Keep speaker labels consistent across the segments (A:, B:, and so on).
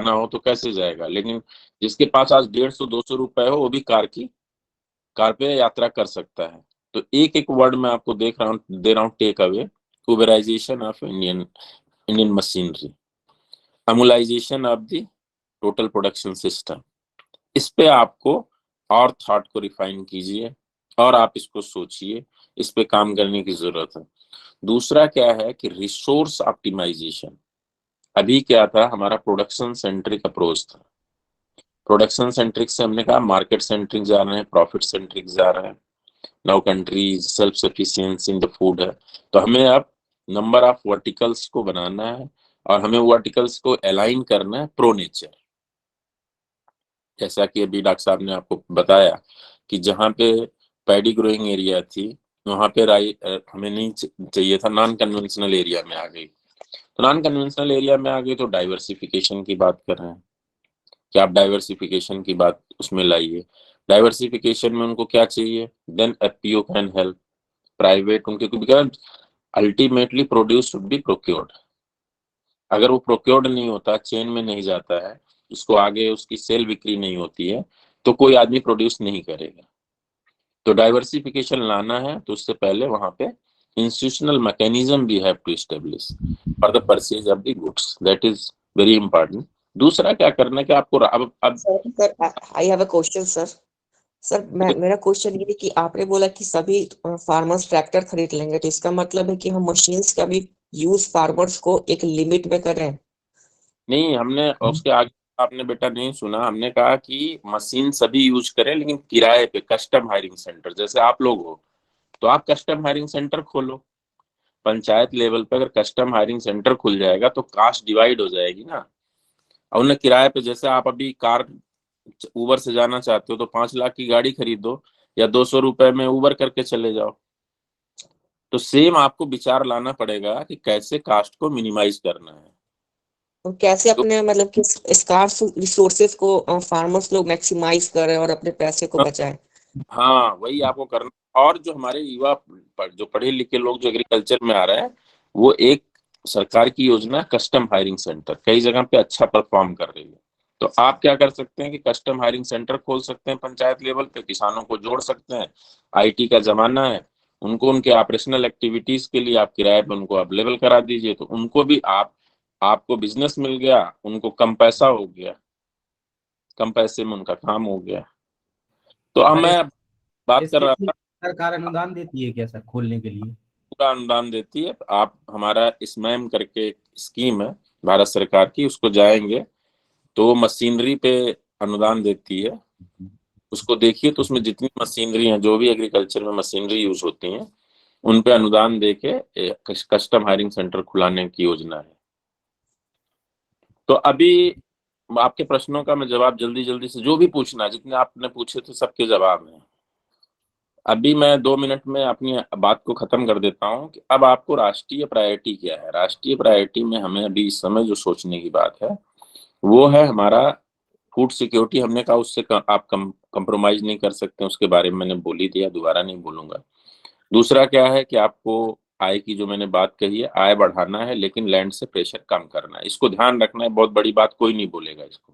A: जाना हो तो कैसे जाएगा, लेकिन जिसके पास आज 150-200 रुपए हो वो भी कार पे यात्रा कर सकता है। तो एक एक वर्ड मैं आपको दे रहा हूँ take away. Uberization of Indian machinery, Amulization of the total production system. इस पे आपको और थॉट को रिफाइन कीजिए और आप इसको सोचिए, इस पे काम करने की जरूरत है। दूसरा क्या है कि रिसोर्स ऑप्टिमाइजेशन। अभी क्या था, हमारा प्रोडक्शन सेंट्रिक अप्रोच था। प्रोडक्शन सेंट्रिक से हमने कहा मार्केट सेंट्रिक जा रहे हैं, प्रॉफिट सेंट्रिक जा रहे हैं। Now countries self sufficiency in the food है, तो हमें अब नंबर ऑफ वर्टिकल्स को बनाना है और हमें वर्टिकल्स को अलाइन करना है प्रो नेचर। जैसा कि अभी डॉक्टर साहब ने आपको बताया कि जहाँ पे पैडी ग्रोइंग एरिया थी वहां पे हमें नहीं चाहिए था, नॉन कन्वेंशनल एरिया में आ गई। तो नॉन कन्वेंशनल एरिया में आ गई तो डाइवर्सिफिकेशन की बात कर रहे हैं कि आप डाइवर्सिफिकेशन की बात उसमें लाइए। डाइवर्सिफिकेशन में उनको क्या चाहिए, then FPO can help, private उनके, because ultimately produce should be procured. अगर वो प्रोक्योर्ड नहीं होता, चेन में नहीं जाता है, उसको आगे उसकी सेल बिक्री नहीं होती है, तो कोई आदमी प्रोड्यूस नहीं करेगा। तो डाइवर्सिफिकेशन लाना है तो उससे पहले वहां पे इंस्टीट्यूशनल मैकेनिज्म भी have to establish for the purchase of the goods, that is very important. दूसरा क्या करना है कि आपको अब
B: sir I have a question sir. Sir मेरा क्वेश्चन ये है कि आपने बोला कि सभी फार्मर्स ट्रैक्टर खरीद लेंगे, तो इसका मतलब है कि हम मशीन्स का भी यूज फार्मर्स को एक लिमिट में करें?
A: नहीं, हमने उसके आगे आपने बेटा नहीं सुना, हमने कहा कि मशीन सभी यूज करें लेकिन किराए पे, कस्टम हायरिंग सेंटर। जैसे आप लोग हो तो आप कस्टम हायरिंग सेंटर खोलो, पंचायत लेवल पे अगर कस्टम हायरिंग सेंटर खुल जाएगा तो कास्ट डिवाइड हो जाएगी ना। और उन्हें किराए पे, जैसे आप अभी कार उबर से जाना चाहते हो तो 5 लाख की गाड़ी खरीदो या 200 रुपए में उबर करके चले जाओ। तो सेम आपको विचार लाना पड़ेगा कि कैसे कास्ट को मिनिमाइज करना है।
B: और कैसे
A: तो
B: अपने मतलब कि स्कार्स रिसोर्सेज को फार्मर्स लोग मैक्सिमाइज करें और अपने पैसे को बचाएं?
A: हाँ, वही आपको करना। और जो हमारे युवा जो पढ़े लिखे लोग जो एग्रीकल्चर में आ रहे हैं, वो एक सरकार की योजना कस्टम हायरिंग सेंटर कई जगह पे अच्छा परफॉर्म कर रही है। तो आप क्या कर सकते हैं कि कस्टम हायरिंग सेंटर खोल सकते हैं, पंचायत लेवल पे किसानों को जोड़ सकते हैं। आईटी का जमाना है, उनको उनके ऑपरेशनल एक्टिविटीज के लिए आप किराए पे उनको अवेलेबल करा दीजिए, तो उनको भी आपको बिजनेस मिल गया, उनको कम पैसा हो गया, कम पैसे में उनका काम हो गया। तो अब
C: सर
A: मैं बात कर
C: इसके
A: रहा
C: लिए
A: था,
C: सरकार अनुदान देती है क्या सर खोलने के लिए?
A: पूरा अनुदान देती है। आप हमारा स्मैम करके एक स्कीम है भारत सरकार की, उसको जाएंगे तो मशीनरी पे अनुदान देती है। उसको देखिए तो उसमें जितनी मशीनरी हैं, जो भी एग्रीकल्चर में मशीनरी यूज होती हैं, उन पे अनुदान देके कस्टम हायरिंग सेंटर खुलाने की योजना है। तो अभी आपके प्रश्नों का मैं जवाब जल्दी जल्दी से, जो भी पूछना है, जितने आपने पूछे थे सबके जवाब हैं। अभी मैं 2 मिनट में अपनी बात को खत्म कर देता हूँ कि अब आपको राष्ट्रीय प्रायोरिटी क्या है। राष्ट्रीय प्रायोरिटी में हमें अभी इस समय जो सोचने की बात है वो है हमारा फूड सिक्योरिटी। हमने कहा उससे आप कंप्रोमाइज नहीं कर सकते, उसके बारे में मैंने बोल ही दिया, दोबारा नहीं बोलूंगा। दूसरा क्या है कि आपको आय की, जो मैंने बात कही है, आय बढ़ाना है लेकिन लैंड से प्रेशर कम करना है, इसको ध्यान रखना है। बहुत बड़ी बात, कोई नहीं बोलेगा इसको।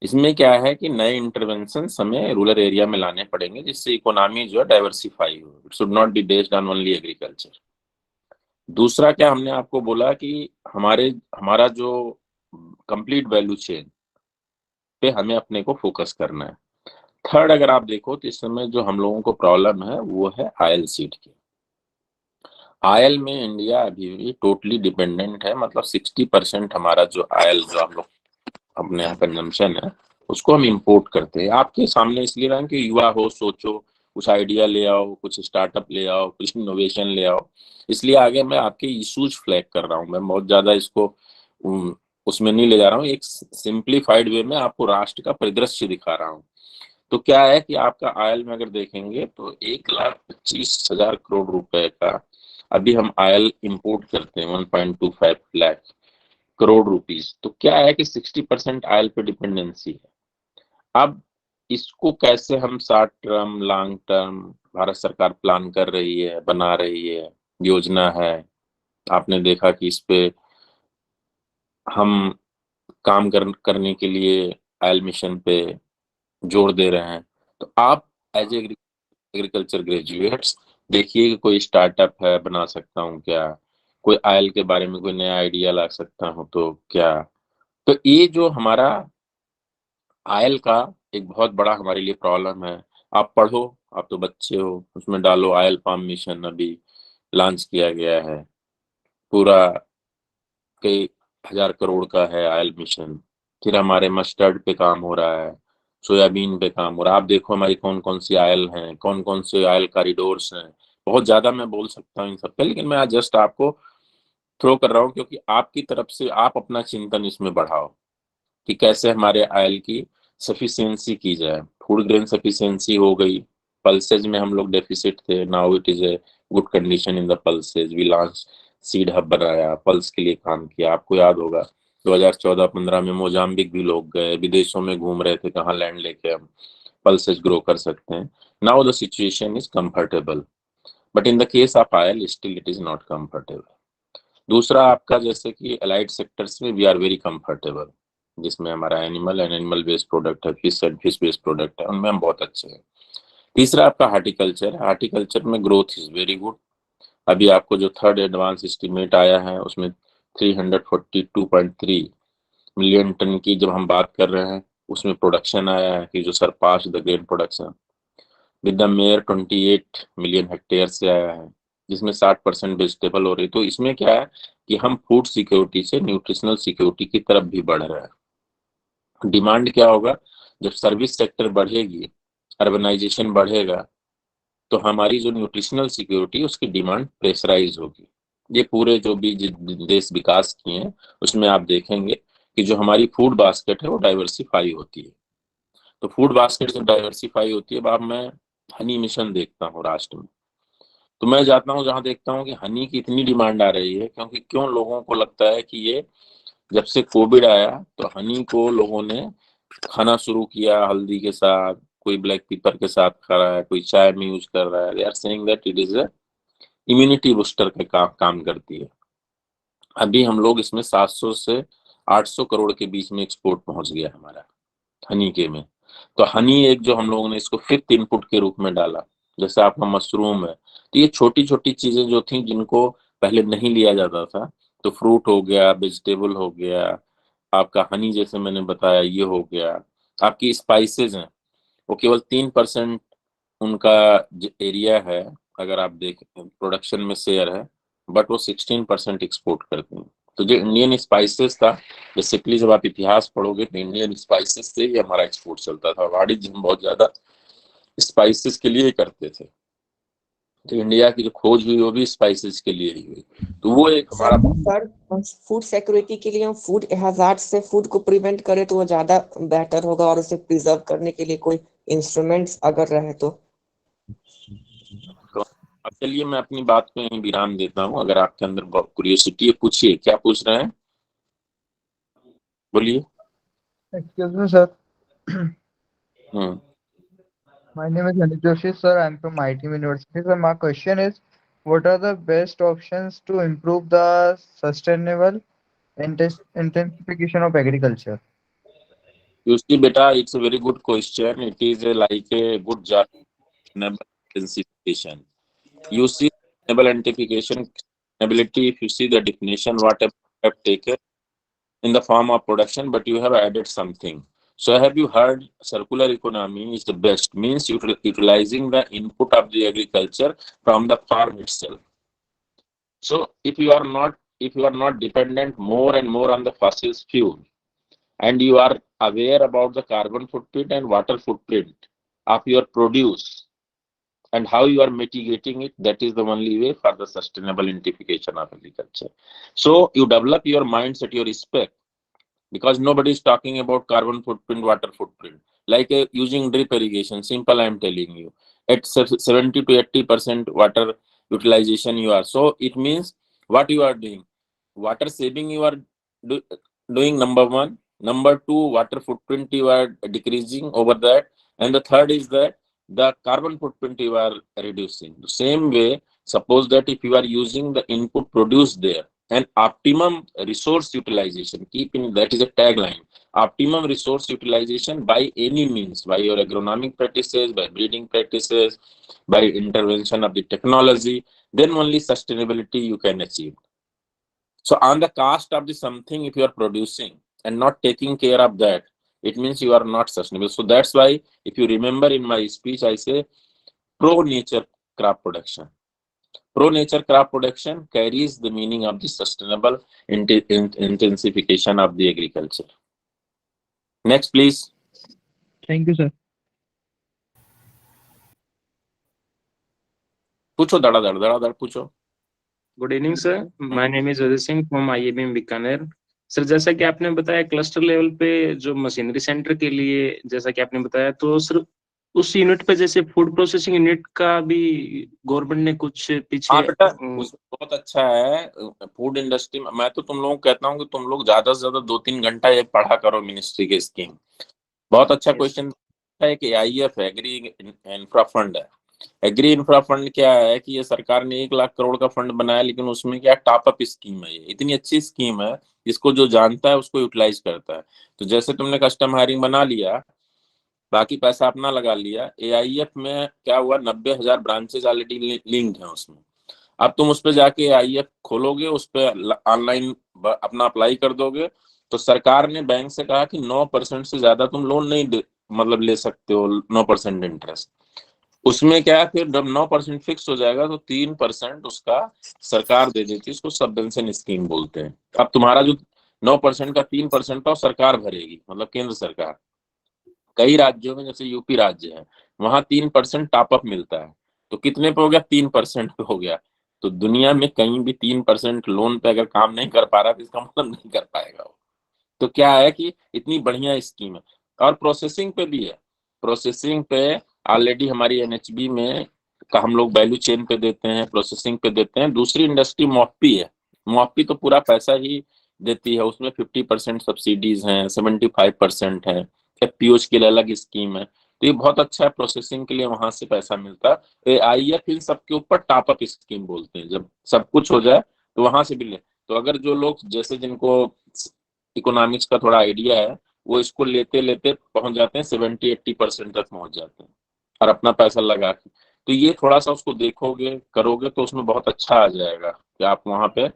A: इसमें क्या है कि नए इंटरवेंशन हमें रूरल एरिया में लाने पड़ेंगे जिससे इकोनॉमी जो है डाइवर्सिफाई हो, it should not be based on only agriculture. दूसरा क्या हमने आपको बोला कि हमारा जो कंप्लीट वैल्यू चेन पे हमें अपने को फोकस करना है। थर्ड, अगर आप देखो तो इस समय जो हम लोगों को प्रॉब्लम है वो है आयल सीड की। आयल में इंडिया अभी भी टोटली डिपेंडेंट है, मतलब 60% हमारा जो आयल जो हम लोग अपने यहाँ कंजम्पशन है उसको हम इंपोर्ट करते हैं। आपके सामने इसलिए रहा कि युवा हो, सोचो, कुछ आइडिया ले आओ, कुछ स्टार्टअप ले आओ, कुछ इनोवेशन ले आओ। इसलिए आगे मैं आपके इशूज फ्लैग कर रहा हूँ, मैं बहुत ज्यादा इसको उसमें नहीं ले जा रहा हूँ, एक सिंप्लीफाइड वे में आपको राष्ट्र का परिदृश्य दिखा रहा हूँ। तो क्या है कि आपका आयल में अगर देखेंगे तो 1,25,000 करोड़ रुपए का अभी हम आयल इंपोर्ट करते हैं, 1.25 लाख करोड़ रुपीज। तो क्या है कि 60% आयल पे डिपेंडेंसी है। अब इसको कैसे हम short term, long term, Bharat सरकार प्लान कर रही है, बना रही है, योजना है। आपने देखा कि इस पे हम काम करने के लिए ऑयल मिशन पे जोर दे रहे हैं। तो आप एज एग्रीकल्चर ग्रेजुएट्स देखिए कि कोई स्टार्टअप है, बना सकता हूँ क्या, कोई ऑयल के बारे में कोई नया आइडिया ला सकता हूँ तो क्या। तो ये जो हमारा ऑयल का एक बहुत बड़ा हमारे लिए प्रॉब्लम है। आप पढ़ो, आप तो बच्चे हो, उसमें डालो ऑयल पाम मिशन अभी लॉन्च किया गया है, पूरा कई हजार करोड़ का है ऑयल मिशन। फिर हमारे मस्टर्ड पे काम हो रहा है, सोयाबीन पे काम हो रहा है। आप देखो हमारी कौन कौन सी ऑयल हैं, कौन कौन से ऑयल कॉरिडोर्स हैं। बहुत ज्यादा मैं बोल सकता हूँ इन सब पे, लेकिन मैं आज जस्ट आपको थ्रो कर रहा हूँ क्योंकि आपकी तरफ से आप अपना चिंतन इसमें बढ़ाओ कि कैसे हमारे ऑयल की सफिशिएंसी की जाए। फूड ग्रेन सफिशिएंसी हो गई, पल्सेज में हम लोग डेफिसिट थे, now it is a good condition in the pulses. We launch seed hub बनाया, पल्स के लिए काम किया। आपको याद होगा 2014-15 में मोजाम्बिक भी लोग गए, विदेशों में घूम रहे थे कहाँ लैंड लेके हम पल्सेज ग्रो कर सकते हैं। Now the situation is comfortable, but in the case of oil still it is not comfortable. दूसरा आपका जैसे कि अलाइड सेक्टर्स में वी आर वेरी कंफर्टेबल, जिसमें हमारा animal and animal based product है, fish and fish based product है, उनमें हम बहुत अच्छे हैं। तीसरा आपका हार्टिकल्चर है, हार्टिकल्चर में ग्रोथ इज वेरी गुड। अभी आपको जो थर्ड एडवांस एस्टीमेट आया है उसमें 342.3 मिलियन टन की जब हम बात कर रहे हैं, उसमें प्रोडक्शन आया है कि जो surpass the grain production with the major 28 million hectare से आया है, जिसमें 60% वेजिटेबल हो रही। तो इसमें क्या है कि हम फूड सिक्योरिटी से न्यूट्रिशनल सिक्योरिटी की तरफ भी बढ़ रहे हैं। डिमांड क्या होगा, जब सर्विस सेक्टर बढ़ेगी, अर्बनाइजेशन बढ़ेगा, तो हमारी जो न्यूट्रिशनल सिक्योरिटी उसकी डिमांड प्रेशराइज होगी। ये पूरे जो भी देश विकास किए हैं उसमें आप देखेंगे कि जो हमारी फूड बास्केट है वो डाइवर्सिफाई होती है। तो फूड बास्केट जब डाइवर्सिफाई होती है, अब मैं हनी मिशन देखता हूँ राष्ट्र में, तो मैं जाता हूँ जहाँ देखता हूँ कि हनी की इतनी डिमांड आ रही है, क्योंकि क्यों लोगों को लगता है कि ये जब से कोविड आया तो हनी को लोगों ने खाना शुरू किया हल्दी के साथ, कोई ब्लैक पेपर के साथ खा रहा है, कोई चाय में यूज कर रहा है। They are saying that it is a immunity booster का काम करती है। अभी हम लोग इसमें 700 से 800 करोड़ के बीच में एक्सपोर्ट पहुंच गया हमारा हनी के में। तो हनी एक जो हम लोगों ने इसको फिफ्थ इनपुट के रूप में डाला, जैसे आपका मशरूम है। तो ये छोटी छोटी चीजें जो थी जिनको पहले नहीं लिया जाता था, तो फ्रूट हो गया, वेजिटेबल हो गया, आपका हनी जैसे मैंने बताया ये हो गया। आपकी स्पाइसेस हैं, वो केवल 3% उनका एरिया है, अगर आप देखें प्रोडक्शन में शेयर है, बट वो 16% एक्सपोर्ट करती हैं। तो जो इंडियन स्पाइसेस था, बेसिकली जब आप इतिहास पढ़ोगे तो इंडियन स्पाइसेस से ही हमारा एक्सपोर्ट चलता था। वाणिज्य हम बहुत ज्यादा स्पाइसेस के लिए ही करते थे। तो इंडिया की जो खोज हुई वो भी स्पाइसेस के लिए ही हुई। तो वो एक हमारा
B: सर फूड सिक्योरिटी के लिए हम फूड हैजार्ड से फूड को प्रिवेंट करें तो वो ज्यादा बेटर होगा, और उसे प्रिजर्व करने के लिए कोई इंस्ट्रूमेंट्स अगर रहे तो।
A: अब चलिए मैं अपनी बात को यहीं विराम देता हूँ। अगर आपके अंदर क्यूरियोसिटी है, पूछिए, क्या पूछ रहे हैं, बोलिए।
D: Excuse me, sir.
A: Hmm
D: My name is Anuj Joshi, sir. I'm from ITM University. So my question is, what are the best options to improve the sustainable intensification of agriculture?
A: You see, beta, it's a very good question. It is like a good job. Sustainable intensification. You see, sustainable intensification, sustainability, if you see the definition, what I have taken in the form of production, but you have added something. So have you heard circular economy is the best, means utilizing the input of the agriculture from the farm itself. So if you are not dependent more and more on the fossil fuel, and you are aware about the carbon footprint and water footprint of your produce and how you are mitigating it, that is the only way for the sustainable intensification of agriculture. So you develop your mindset, your respect, because nobody is talking about carbon footprint, water footprint. Like using drip irrigation, simple I am telling you, at 70 to 80% water utilization you are. So it means what you are doing, water saving you are doing, number one. Number two, water footprint you are decreasing over that. And the third is that the carbon footprint you are reducing. The same way, suppose that if you are using the input produced there, and optimum resource utilization. Keep in that is a tagline. Optimum resource utilization by any means, by your agronomic practices, by breeding practices, by intervention of the technology, then only sustainability you can achieve. So on the cost of the something, if you are producing and not taking care of that, it means you are not sustainable. So that's why, if you remember in my speech, I say pro-nature crop production. Pro-nature crop production carries the meaning of the sustainable intensification of the agriculture. Next, please.
D: Thank you, sir.
A: पूछो धड़ाधड़ पूछो.
E: Good evening sir, my name is Ajay Singh from IIM Bikaner. Sir, जैसा कि आपने बताया cluster level पे जो machinery centre के लिए, जैसा कि आपने बताया, तो सर उस यूनिट पे जैसे फूड प्रोसेसिंग यूनिट का भी गवर्नमेंट ने कुछ पीछे
A: बेटा बहुत अच्छा है. फूड इंडस्ट्री में मैं तो तुम लोगों को कहता हूँ कि तुम लोग ज्यादा से ज्यादा 2-3 घंटा ये पढ़ा करो मिनिस्ट्री के स्कीम. बहुत अच्छा क्वेश्चन है कि AIF एग्री इंफ्रा फंड है. एग्री इंफ्रा फंड क्या है कि ये सरकार ने 1 लाख करोड़ का फंड बनाया, लेकिन उसमें क्या टॉप अप स्कीम है. ये इतनी अच्छी स्कीम है, इसको जो जानता है उसको यूटिलाइज करता है. तो जैसे तुमने कस्टम हायरिंग बना लिया, बाकी पैसा अपना लगा लिया. AIF में क्या हुआ, 90,000 ब्रांचेज ऑलरेडी लिंक्ड हैं उसमें. अब तुम उस पर जाके AIF खोलोगे, उस पर ऑनलाइन अपना अप्लाई कर दोगे, तो सरकार ने बैंक से कहा कि 9% से ज्यादा तुम लोन नहीं मतलब ले सकते हो, 9% इंटरेस्ट. उसमें क्या है, फिर जब 9% फिक्स हो जाएगा तो 3% उसका सरकार दे देती है. उसको सबवेंशन स्कीम बोलते हैं. अब तुम्हारा जो 9% का 3% तो सरकार भरेगी, मतलब केंद्र सरकार. कई राज्यों में जैसे यूपी राज्य है, वहां 3% टॉप अप मिलता है. तो कितने पे हो गया, 3% पे हो गया. तो दुनिया में कहीं भी 3% लोन पे अगर काम नहीं कर पा रहा तो इसका मतलब नहीं कर पाएगा वो. तो क्या है कि इतनी बढ़िया स्कीम है. और प्रोसेसिंग पे भी है. प्रोसेसिंग पे ऑलरेडी हमारी NHB में हम लोग वैल्यू चेन पे देते हैं, प्रोसेसिंग पे देते हैं. दूसरी इंडस्ट्री मॉपी है. मॉपी तो पूरा पैसा ही देती है, उसमें 50% सब्सिडीज हैं, 75% है. FPOs के लिए अलग स्कीम है. तो ये बहुत अच्छा है, प्रोसेसिंग के लिए वहां से पैसा मिलता है. AIF इन सबके ऊपर टॉप अप स्कीम बोलते हैं. जब सब कुछ हो जाए तो वहां से भी ले. तो अगर जो लोग जैसे जिनको इकोनॉमिक्स का थोड़ा आइडिया है, वो इसको लेते लेते पहुंच जाते हैं 70-80% तक पहुंच जाते हैं, और अपना पैसा लगा के. तो ये थोड़ा सा उसको देखोगे, करोगे, तो उसमें बहुत अच्छा आ जाएगा कि आप वहां पे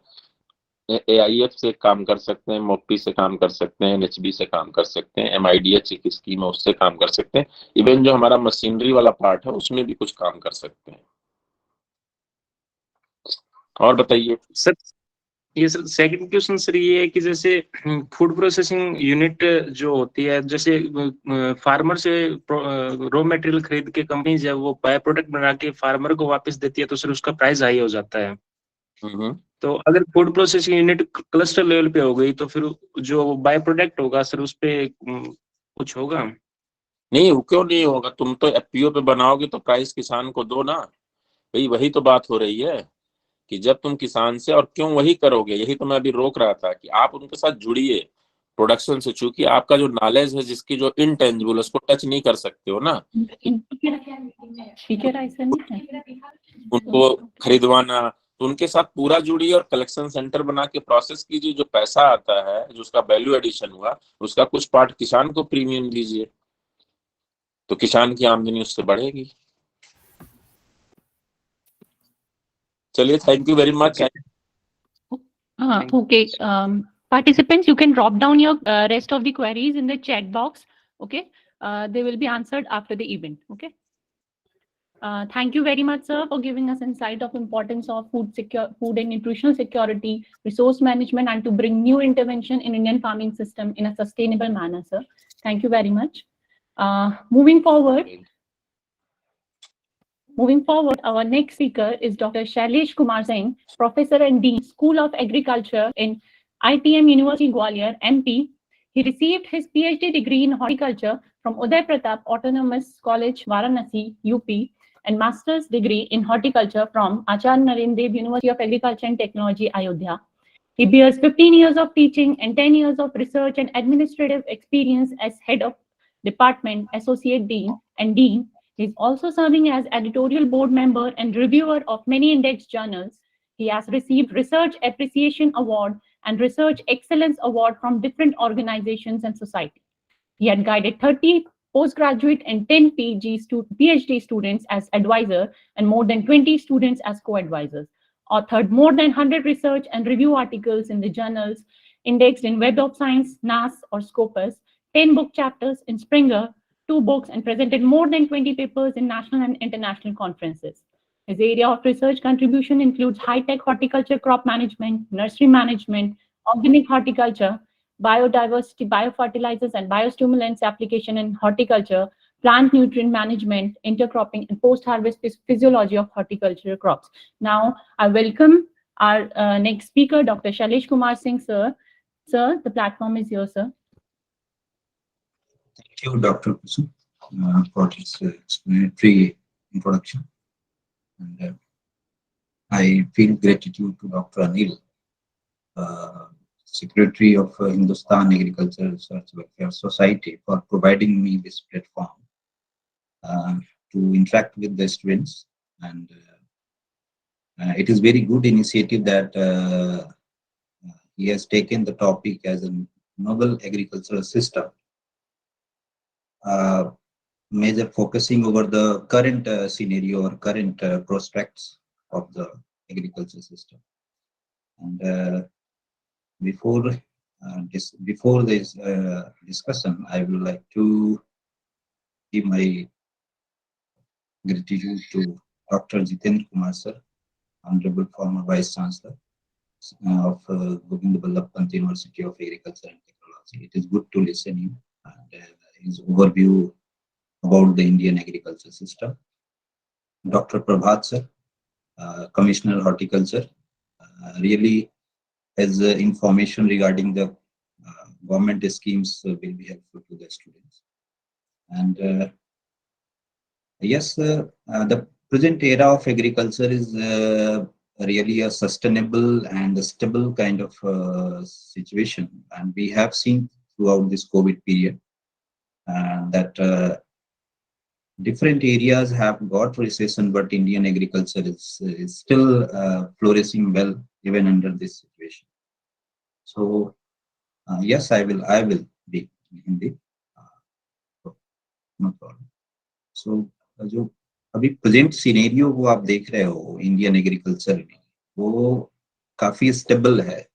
A: AIF से काम कर सकते हैं, मोपी से काम कर सकते हैं, NHB से काम कर सकते हैं, MIDH की स्कीम है उससे काम कर सकते हैं. इवन जो हमारा मशीनरी वाला पार्ट है उसमें भी कुछ काम कर सकते हैं. और बताइए
E: सर. ये सर सेकंड क्वेश्चन सर ये है कि जैसे फूड प्रोसेसिंग यूनिट जो होती है, जैसे फार्मर से रॉ मटेरियल खरीद के कंपनी जब वो बाय प्रोडक्ट बना के फार्मर को वापस देती है, तो सर उसका प्राइस हाई हो जाता है. तो अगर food processing unit cluster level पे हो गई तो फिर जो बाय प्रोडक्ट होगा सर उस पे कुछ होगा?
A: नहीं, वो क्यों नहीं होगा. तुम तो FPO पे बनाओगे तो प्राइस किसान को दो ना भाई. वही तो बात हो रही है कि जब तुम किसान से, और क्यों वही करोगे, यही तो मैं अभी रोक रहा था कि आप उनके साथ जुड़िए प्रोडक्शन से. चूंकि आपका जो नॉलेज है, जिसकी जो इनटेंजिबल, उसको टच नहीं कर सकते हो ना, उनको खरीदवाना. तो उनके साथ पूरा जुड़िए और कलेक्शन सेंटर बना के प्रोसेस कीजिए. जो पैसा आता है, जो उसका वैल्यू एडिशन हुआ, उसका कुछ पार्ट किसान को प्रीमियम दीजिए, तो किसान की आमदनी उससे बढ़ेगी. चलिए, thank you very much.
F: Okay. Participants, you can drop down your rest of the queries in the chat box. Okay. They will be answered after the event. Okay. Thank you very much, sir, for giving us insight of importance of food and nutritional security, resource management, and to bring new intervention in Indian farming system in a sustainable manner, sir. Thank you very much. Moving forward, our next speaker is Dr. Shailesh Kumar Singh, Professor and Dean, School of Agriculture in ITM University, Gwalior, MP. He received his PhD degree in horticulture from Uday Pratap Autonomous College, Varanasi, UP, and master's degree in horticulture from Acharya Narendra Dev University of Agriculture and Technology, Ayodhya. He bears 15 years of teaching and 10 years of research and administrative experience as head of department, associate dean, and dean. He is also serving as editorial board member and reviewer of many index journals. He has received Research Appreciation Award and Research Excellence Award from different organizations and society. He had guided 30 postgraduate and 10 PhD students as advisor and more than 20 students as co-advisors. Authored more than 100 research and review articles in the journals indexed in Web of Science, NAS, or Scopus, 10 book chapters in Springer, 2 books, and presented more than 20 papers in national and international conferences. His area of research contribution includes high-tech horticulture crop management, nursery management, organic horticulture, biodiversity, biofertilizers, and biostimulants application in horticulture, plant nutrient management, intercropping, and post-harvest physiology of horticultural crops. Now, I welcome our next speaker, Dr. Shailesh Kumar Singh, sir. Sir, the platform is yours, sir.
G: Thank you, Dr. Kusum, for this explanatory introduction. And I feel gratitude to Dr. Anil, Secretary of Hindustan Agricultural Research Welfare Society, for providing me this platform to interact with the students. And it is very good initiative that he has taken the topic as a novel agricultural system, major focusing over the current scenario or current prospects of the agriculture system. And before this discussion, I would like to give my gratitude to Dr. Jitendra Kumar sir, Honorable former Vice Chancellor of Govind Ballabh Pant University of Agriculture and Technology. It is good to listen to him and his overview about the Indian agriculture system. Dr. Prabhat sir, Commissioner Horticulture, really has information regarding the government schemes will be helpful to the students. And yes, the present era of agriculture is really a sustainable and a stable kind of situation, and we have seen throughout this COVID period that different areas have got recession, but Indian agriculture is still flourishing well even under this situation. So yes, I will be in Hindi. No problem. So जो अभी present scenario वो आप देख रहे हो Indian agriculture में, वो काफी स्टेबल है.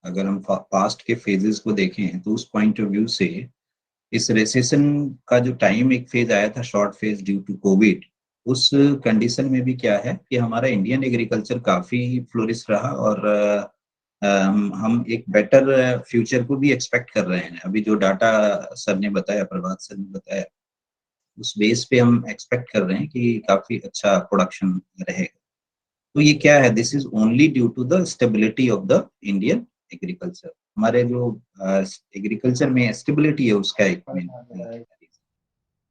G: अगर हम पास्ट के फेजेस को देखें तो उस पॉइंट ऑफ व्यू से इस रेसेशन का जो टाइम एक फेज आया था, short phase due to covid, उस कंडीशन में भी क्या है कि हमारा इंडियन एग्रीकल्चर काफी फ्लोरिश रहा और हम एक बेटर फ्यूचर को भी एक्सपेक्ट कर रहे हैं. अभी जो डाटा सर ने बताया, प्रभात सर ने बताया, उस बेस पे हम एक्सपेक्ट कर रहे हैं कि काफी अच्छा प्रोडक्शन रहेगा. तो ये क्या है, this is only due to the stability of the Indian agriculture. हमारे जो एग्रीकल्चर में स्टेबिलिटी है उसका एक मेन.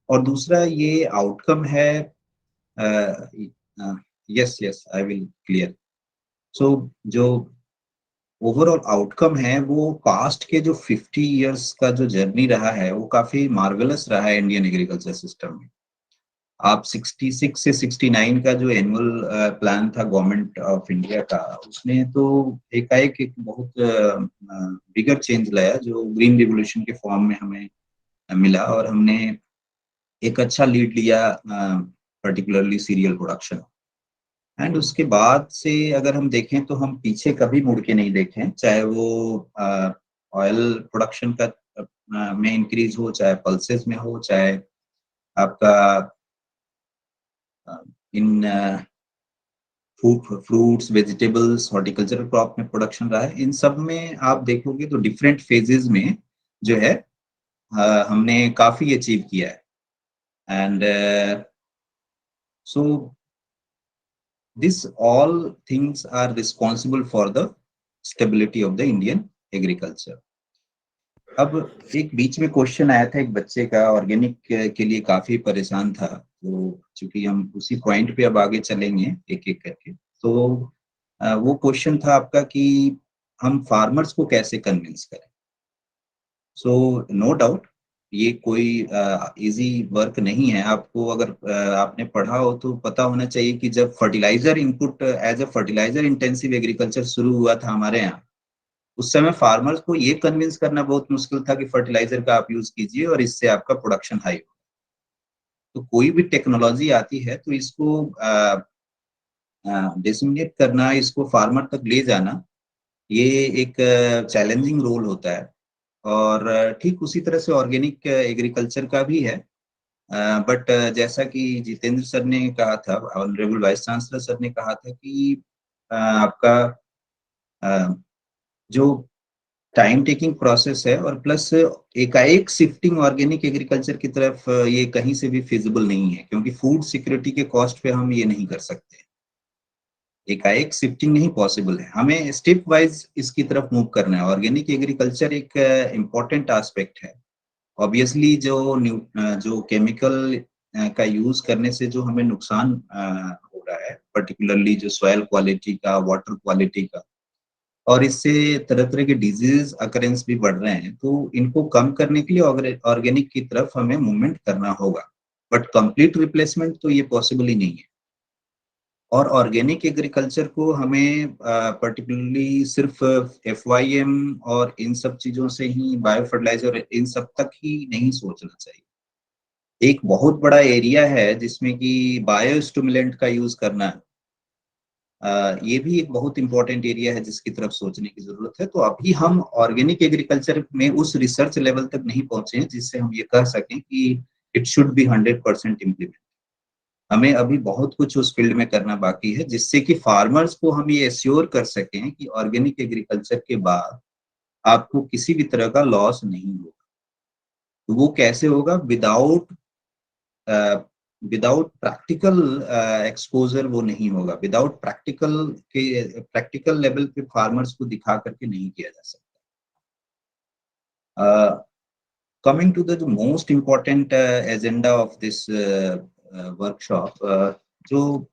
G: और दूसरा ये आउटकम है, यस आई विल क्लियर. सो जो ओवरऑल आउटकम है वो पास्ट के जो 50 इयर्स का जो जर्नी रहा है वो काफी मार्वेलस रहा है इंडियन एग्रीकल्चर सिस्टम में. आप 66 से 69 का जो एनुअल प्लान था गवर्नमेंट ऑफ इंडिया का, उसने तो एकाएक एक बहुत बिगर चेंज लाया जो ग्रीन रिवोल्यूशन के फॉर्म में हमें मिला, और हमने एक अच्छा लीड लिया पर्टिकुलरली सीरियल प्रोडक्शन. एंड उसके बाद से अगर हम देखें तो हम पीछे कभी मुड़ के नहीं देखें, चाहे वो ऑयल प्रोडक्शन का में इंक्रीज हो, चाहे पल्सेस में हो, चाहे आपका इन फ्रूट्स, वेजिटेबल्स, हॉर्टिकल्चरल क्रॉप में प्रोडक्शन रहा है. इन सब में आप देखोगे तो डिफरेंट फेजेस में जो है हमने काफी अचीव किया है. And so this all things are responsible for the stability of the Indian agriculture. अब एक बीच में क्वेश्चन आया था एक बच्चे का, ऑर्गेनिक के लिए काफी परेशान था, तो चूंकि हम उसी पॉइंट पे अब आगे चलेंगे एक एक करके. तो वो क्वेश्चन था आपका कि हम फार्मर्स को कैसे कन्विंस करें. सो नो डाउट ये कोई इजी वर्क नहीं है। आपको अगर आपने पढ़ा हो तो पता होना चाहिए कि जब fertiliser input as a fertiliser intensive agriculture शुरू हुआ था हमारे यहाँ, उस समय फार्मर्स को ये कन्विंस करना बहुत मुश्किल था कि फर्टिलाइजर का आप यूज कीजिए और इससे आपका प्रोडक्शन हाई हो। तो कोई भी टेक्नोलॉजी आती है तो इसको डिसमिनेट करना, इसको फार्मर तक ले जाना, ये एक चैलेंजिंग रोल होता है। और ठीक उसी तरह से ऑर्गेनिक एग्रीकल्चर का भी है। बट जैसा कि जितेंद्र सर ने कहा था, ऑनरेबल वाइस चांसलर सर ने कहा था कि आपका जो टाइम टेकिंग प्रोसेस है और प्लस एकाएक शिफ्टिंग ऑर्गेनिक एग्रीकल्चर की तरफ ये कहीं से भी फिजिबल नहीं है, क्योंकि फूड सिक्योरिटी के कॉस्ट पे हम ये नहीं कर सकते। एकाएक शिफ्टिंग नहीं पॉसिबल है, हमें स्टेप वाइज इसकी तरफ मूव करना है। ऑर्गेनिक एग्रीकल्चर एक इम्पॉर्टेंट एस्पेक्ट है। ऑब्वियसली जो केमिकल का यूज करने से जो हमें नुकसान हो रहा है, पर्टिकुलरली जो सॉइल क्वालिटी का, वाटर क्वालिटी का, और इससे तरह तरह के डिजीज अकरेंस भी बढ़ रहे हैं, तो इनको कम करने के लिए ऑर्गेनिक की तरफ हमें मूवमेंट करना होगा। बट कंप्लीट रिप्लेसमेंट तो ये पॉसिबल ही नहीं है। और ऑर्गेनिक एग्रीकल्चर को हमें पर्टिकुलरली सिर्फ FYM और इन सब चीजों से ही, बायो फर्टिलाइजर इन सब तक ही नहीं सोचना चाहिए। एक बहुत बड़ा एरिया है जिसमें कि बायो स्टिमुलेंट का यूज करना है, ये भी एक बहुत इंपॉर्टेंट एरिया है जिसकी तरफ सोचने की जरूरत है। तो अभी हम ऑर्गेनिक एग्रीकल्चर में उस रिसर्च लेवल तक नहीं पहुंचे हैं जिससे हम ये कह सकें कि इट शुड बी 100% इम्प्लीमेंट। हमें अभी बहुत कुछ उस फील्ड में करना बाकी है, जिससे कि फार्मर्स को हम ये एश्योर कर सकें कि ऑर्गेनिक एग्रीकल्चर के बाद आपको किसी भी तरह का लॉस नहीं होगा। तो वो कैसे होगा? विदाउट प्रैक्टिकल एक्सपोजर वो नहीं होगा। विदाउट प्रैक्टिकल लेवल पे फार्मर्स को दिखा करके नहीं किया जा सकता। Coming to the most important agenda of this workshop, जो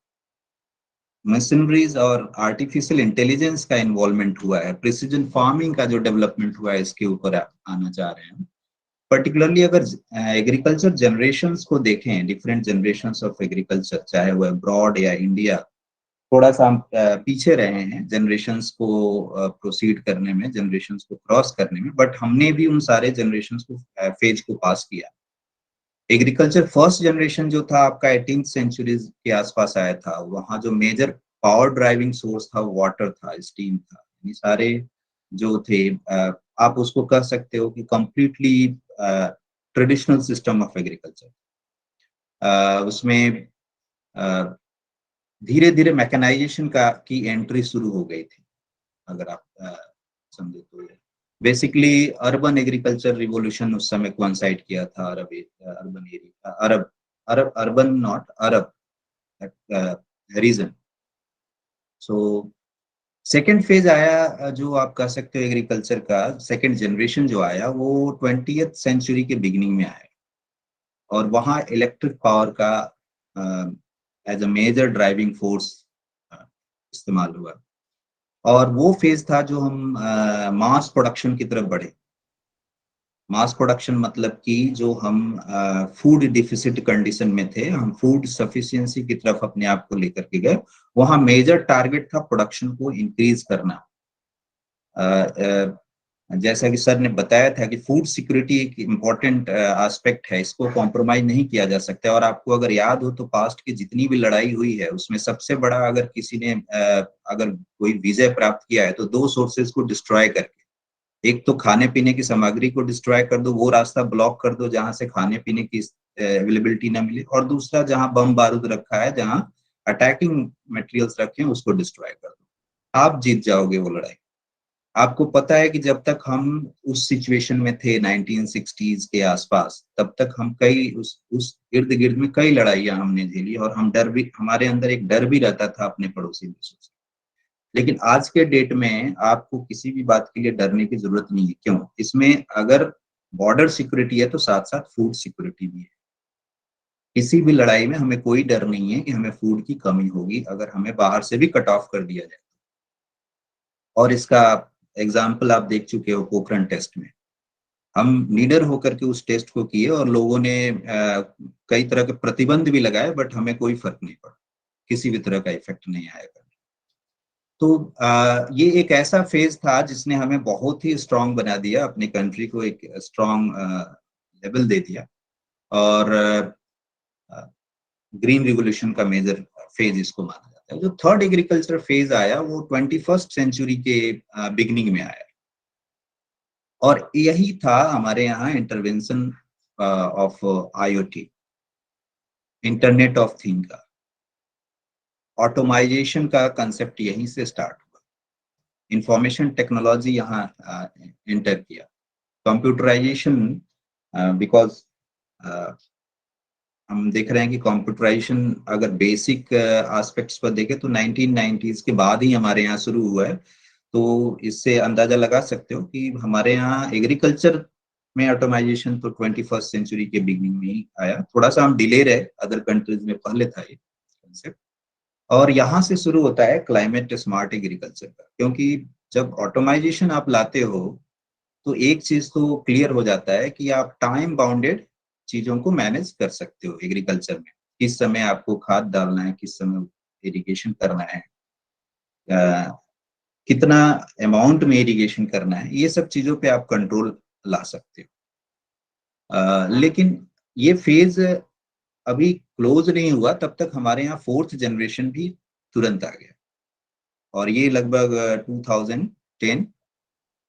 G: मशीनरीज और आर्टिफिशियल इंटेलिजेंस का इन्वॉल्वमेंट हुआ है, प्रिसीजन फार्मिंग का जो डेवलपमेंट हुआ है, इसके ऊपर आना चाह रहे हैं। पर्टिकुलरली अगर एग्रीकल्चर जनरेशंस को देखें, डिफरेंट जनरेशंस ऑफ एग्रीकल्चर, चाहे वह अब्रॉड या इंडिया, थोड़ा सा हम पीछे रहे हैं जनरेशंस को प्रोसीड करने में, जनरेशंस को क्रॉस करने में, बट हमने भी उन सारे जनरेशंस को फेज को पास किया। एग्रीकल्चर फर्स्ट जनरेशन जो था आपका 18th सेंचुरी के आसपास आया था, वहाँ जो मेजर पावर ड्राइविंग सोर्स था वो वाटर था, स्टीम था। ये सारे जो थे आप उसको कह सकते हो कि completely traditional system of agriculture. उसमें धीरे धीरे मैकेनाइजेशन की एंट्री शुरू हो गई थी, अगर आप समझे तो। बेसिकली अर्बन एग्रीकल्चर रिवॉल्यूशन उस समय कोइंसाइड किया था अरब रीजन। सो सेकेंड फेज आया, जो आप कह सकते हो एग्रीकल्चर का सेकेंड जनरेशन जो आया, वो 20th सेंचुरी के बिगिनिंग में आया, और वहाँ इलेक्ट्रिक पावर का as a major driving force इस्तेमाल हुआ। और वो फेज था जो हम मास प्रोडक्शन की तरफ बढ़े। मास प्रोडक्शन मतलब कि जो हम फूड डिफिसिट कंडीशन में थे, हम फूड सफिशिएंसी की तरफ अपने आप को लेकर के गए। वहाँ मेजर टारगेट था प्रोडक्शन को इंक्रीज करना। जैसा कि सर ने बताया था कि फूड सिक्योरिटी एक इम्पॉर्टेंट एस्पेक्ट है, इसको कॉम्प्रोमाइज नहीं किया जा सकता। और आपको अगर याद हो तो पास्ट की जितनी भी लड़ाई हुई है उसमें सबसे बड़ा, अगर किसी ने अगर कोई विजय प्राप्त किया है तो 2 सोर्सेज को डिस्ट्रॉय करके, एक तो खाने पीने की सामग्री को डिस्ट्रॉय कर दो, वो रास्ता ब्लॉक कर दो जहां से खाने पीने की अवेलेबिलिटी ना मिले, और दूसरा जहां बम बारूद रखा है, जहां अटैकिंग मटेरियल्स रखे हैं, उसको डिस्ट्रॉय कर दो। आप जीत जाओगे वो लड़ाई। आपको पता है कि जब तक हम उस सिचुएशन में थे 1960s के आसपास, तब तक हम कई उस इर्द गिर्द में कई लड़ाइयां हमने झेली, और हम डर भी, हमारे अंदर एक डर भी रहता था अपने पड़ोसी देशों से। लेकिन आज के डेट में आपको किसी भी बात के लिए डरने की जरूरत नहीं है। क्यों? इसमें अगर बॉर्डर सिक्योरिटी है तो साथ साथ फूड सिक्योरिटी भी है। किसी भी लड़ाई में हमें कोई डर नहीं है कि हमें फूड की कमी होगी अगर हमें बाहर से भी कट ऑफ कर दिया जाए। और इसका एग्जाम्पल आप देख चुके हो पोखरण टेस्ट में। हम लीडर होकर के उस टेस्ट को किए और लोगों ने कई तरह के प्रतिबंध भी लगाए, बट हमें कोई फर्क नहीं पड़ा, किसी भी तरह का इफेक्ट नहीं आएगा। तो ये एक ऐसा फेज था जिसने हमें बहुत ही स्ट्रांग बना दिया, अपनी कंट्री को एक स्ट्रांग लेवल दे दिया, और ग्रीन रिवोल्यूशन का मेजर फेज इसको माना जाता है। जो थर्ड एग्रीकल्चर फेज आया वो 21st सेंचुरी के बिगनिंग में आया, और यही था हमारे यहाँ intervention of IoT, internet of thing का, ऑटोमाइजेशन का कंसेप्ट यहीं से स्टार्ट हुआ, इंफॉर्मेशन टेक्नोलॉजी यहाँ एंटर किया, कंप्यूटराइजेशन, बिकॉज हम देख रहे हैं कि कंप्यूटराइजेशन अगर बेसिक एस्पेक्ट्स पर देखें तो 1990s के बाद ही हमारे यहाँ शुरू हुआ है। तो इससे अंदाजा लगा सकते हो कि हमारे यहाँ एग्रीकल्चर में ऑटोमाइजेशन तो 21st सेंचुरी के बिगिनिंग में ही आया, थोड़ा सा हम डिले रहे, अदर कंट्रीज में पहले था ये कंसेप्ट। और यहाँ से शुरू होता है क्लाइमेट स्मार्ट एग्रीकल्चर का, क्योंकि जब ऑटोमाइजेशन आप लाते हो तो एक चीज तो क्लियर हो जाता है कि आप टाइम बाउंडेड चीजों को मैनेज कर सकते हो एग्रीकल्चर में, किस समय आपको खाद डालना है, किस समय इरिगेशन करना है, कितना अमाउंट में इरिगेशन करना है, ये सब चीजों पे आप कंट्रोल ला सकते हो। लेकिन ये फेज अभी क्लोज नहीं हुआ, तब तक हमारे यहाँ 4th जनरेशन भी तुरंत आ गया, और ये लगभग 2010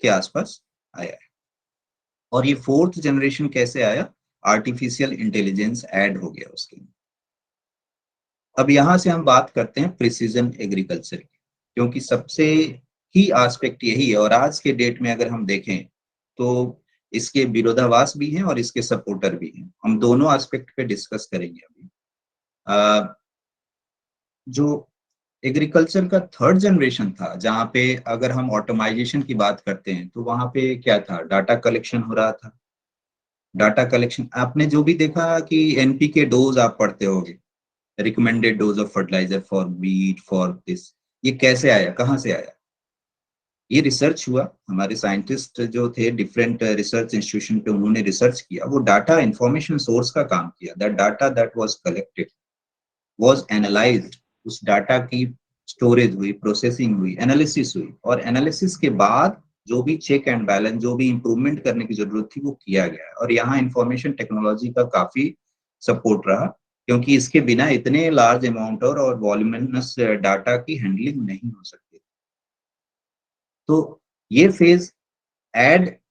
G: के आसपास आया है। और ये 4th जनरेशन कैसे आया? आर्टिफिशियल इंटेलिजेंस ऐड हो गया उसके लिए। अब यहाँ से हम बात करते हैं प्रिसीजन एग्रीकल्चर की, क्योंकि सबसे ही एस्पेक्ट यही है, और आज के डेट में अगर हम देखें तो इसके विरोधाभास भी हैं और इसके सपोर्टर भी हैं। हम दोनों एस्पेक्ट पे डिस्कस करेंगे अभी। जो एग्रीकल्चर का 3rd जनरेशन था, जहाँ पे अगर हम ऑटोमाइजेशन की बात करते हैं तो वहां पे क्या था? डाटा कलेक्शन हो रहा था। डाटा कलेक्शन आपने जो भी देखा कि NPK डोज आप पढ़ते होगे, recommended dose of fertiliser for wheat for this, ये कैसे आया, कहाँ से आया? ये रिसर्च हुआ, हमारे साइंटिस्ट जो थे डिफरेंट रिसर्च इंस्टीट्यूशन पे, उन्होंने रिसर्च किया, वो डाटा इंफॉर्मेशन सोर्स का काम किया। That data that was collected was analysed, उस डाटा की स्टोरेज हुई, प्रोसेसिंग हुई, एनालिसिस हुई, और एनालिसिस के बाद जो भी चेक एंड बैलेंस, जो भी इंप्रूवमेंट करने की जरूरत थी वो किया गया। और यहाँ इंफॉर्मेशन टेक्नोलॉजी का काफी सपोर्ट रहा, क्योंकि इसके बिना इतने लार्ज अमाउंट और वॉल्यूमिनस डाटा की हैंडलिंग नहीं हो सकती। तो ये फेज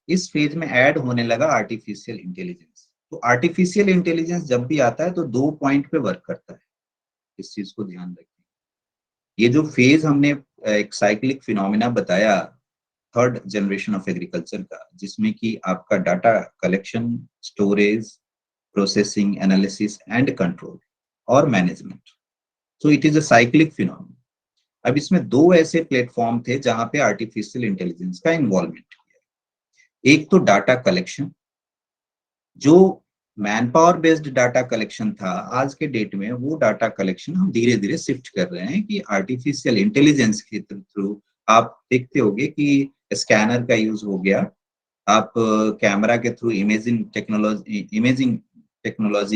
G: इस फेज में ऐड होने लगा आर्टिफिशियल इंटेलिजेंस। तो आर्टिफिशियल इंटेलिजेंस जब भी आता है तो 2 पॉइंट पे वर्क करता है, इस चीज को ध्यान रखें। ये जो फेज हमने एक साइक्लिक फिनोमिना बताया 3rd जनरेशन ऑफ एग्रीकल्चर का, जिसमें कि आपका data collection, storage, processing, analysis and control और management, so it is a cyclic phenomena. अब इसमें 2 ऐसे प्लेटफॉर्म थे जहां पे आर्टिफिशियल इंटेलिजेंस का इन्वॉल्वमेंट किया। एक तो डाटा कलेक्शन, जो man power based data collection था, आज के डेट में वो डाटा कलेक्शन हम धीरे धीरे शिफ्ट कर रहे हैं कि आर्टिफिशियल इंटेलिजेंस के थ्रू। आप देखते होंगे कि स्कैनर का यूज हो गया, आप कैमरा के थ्रू इमेजिंग टेक्नोलॉजी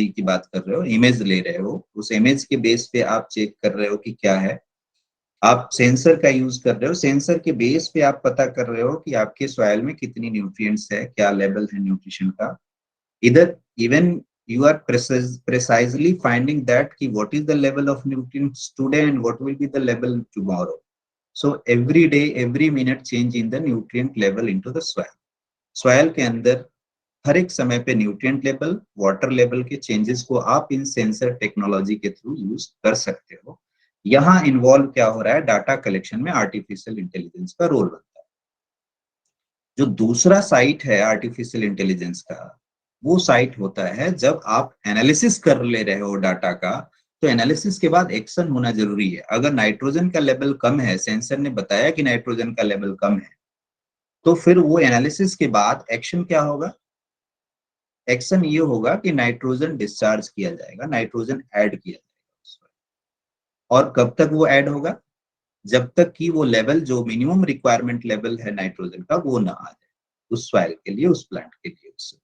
G: की बात कर रहे हो, इमेज ले रहे हो, उस इमेज के बेस पे आप चेक कर रहे हो कि क्या है। आप सेंसर का यूज कर रहे हो, सेंसर के बेस पे आप पता कर रहे हो कि आपके सॉइल में कितनी न्यूट्रिएंट्स है, क्या लेवल है न्यूट्रिशन का। इधर even you are precisely finding that ki what is the level of nutrients today and what will be the level tomorrow. So every day, every minute change in the nutrient level into the soil. Soil के अंदर हर एक समय पे nutrient level, water level के changes को आप इन sensor technology के through use कर सकते हो। यहाँ इन्वॉल्व क्या हो रहा है? डाटा कलेक्शन में आर्टिफिशियल इंटेलिजेंस का रोल बनता है। जो दूसरा साइट है आर्टिफिशियल इंटेलिजेंस का, वो साइट होता है जब आप एनालिसिस कर ले रहे हो डाटा का, तो एनालिसिस के बाद एक्शन होना जरूरी है। अगर नाइट्रोजन का लेवल कम है, सेंसर ने बताया कि नाइट्रोजन का लेवल कम है, तो फिर वो एनालिसिस के बाद एक्शन क्या होगा? एक्शन ये होगा कि नाइट्रोजन डिस्चार्ज किया जाएगा, नाइट्रोजन ऐड किया जाएगा उसमें। और कब तक वो ऐड होगा? जब तक कि वो लेवल जो मिनिमम रिक्वायरमेंट लेवल है नाइट्रोजन का वो ना आ जाए। उस सॉइल के लिए, उस प्लांट के लिए। उससे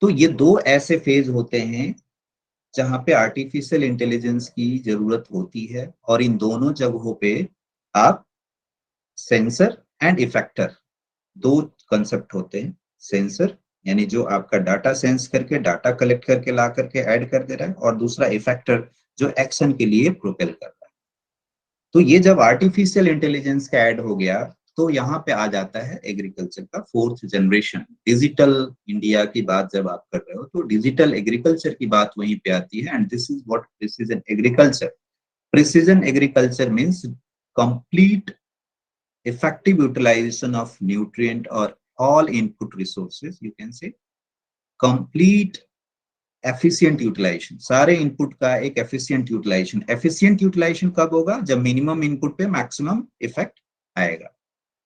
G: तो ये दो ऐसे फेज होते हैं जहां पे आर्टिफिशियल इंटेलिजेंस की जरूरत होती है, और इन दोनों जगहों पे आप सेंसर एंड इफेक्टर, दो कंसेप्ट होते हैं। सेंसर यानी जो आपका डाटा सेंस करके, डाटा कलेक्ट करके ला करके ऐड कर दे रहा है, और दूसरा इफेक्टर जो एक्शन के लिए प्रोपेल कर रहा है। तो ये जब आर्टिफिशियल इंटेलिजेंस का ऐड हो गया तो यहाँ पे आ जाता है एग्रीकल्चर का फोर्थ जनरेशन। डिजिटल इंडिया की बात जब आप कर रहे हो तो डिजिटल एग्रीकल्चर की बात वहीं पे आती है। And this is what precision agriculture. Precision agriculture means complete effective utilization of nutrient or all input resources, you can say complete efficient utilization, सारे input का एक efficient utilization। efficient utilization कब होगा? जब minimum input पे maximum effect आएगा।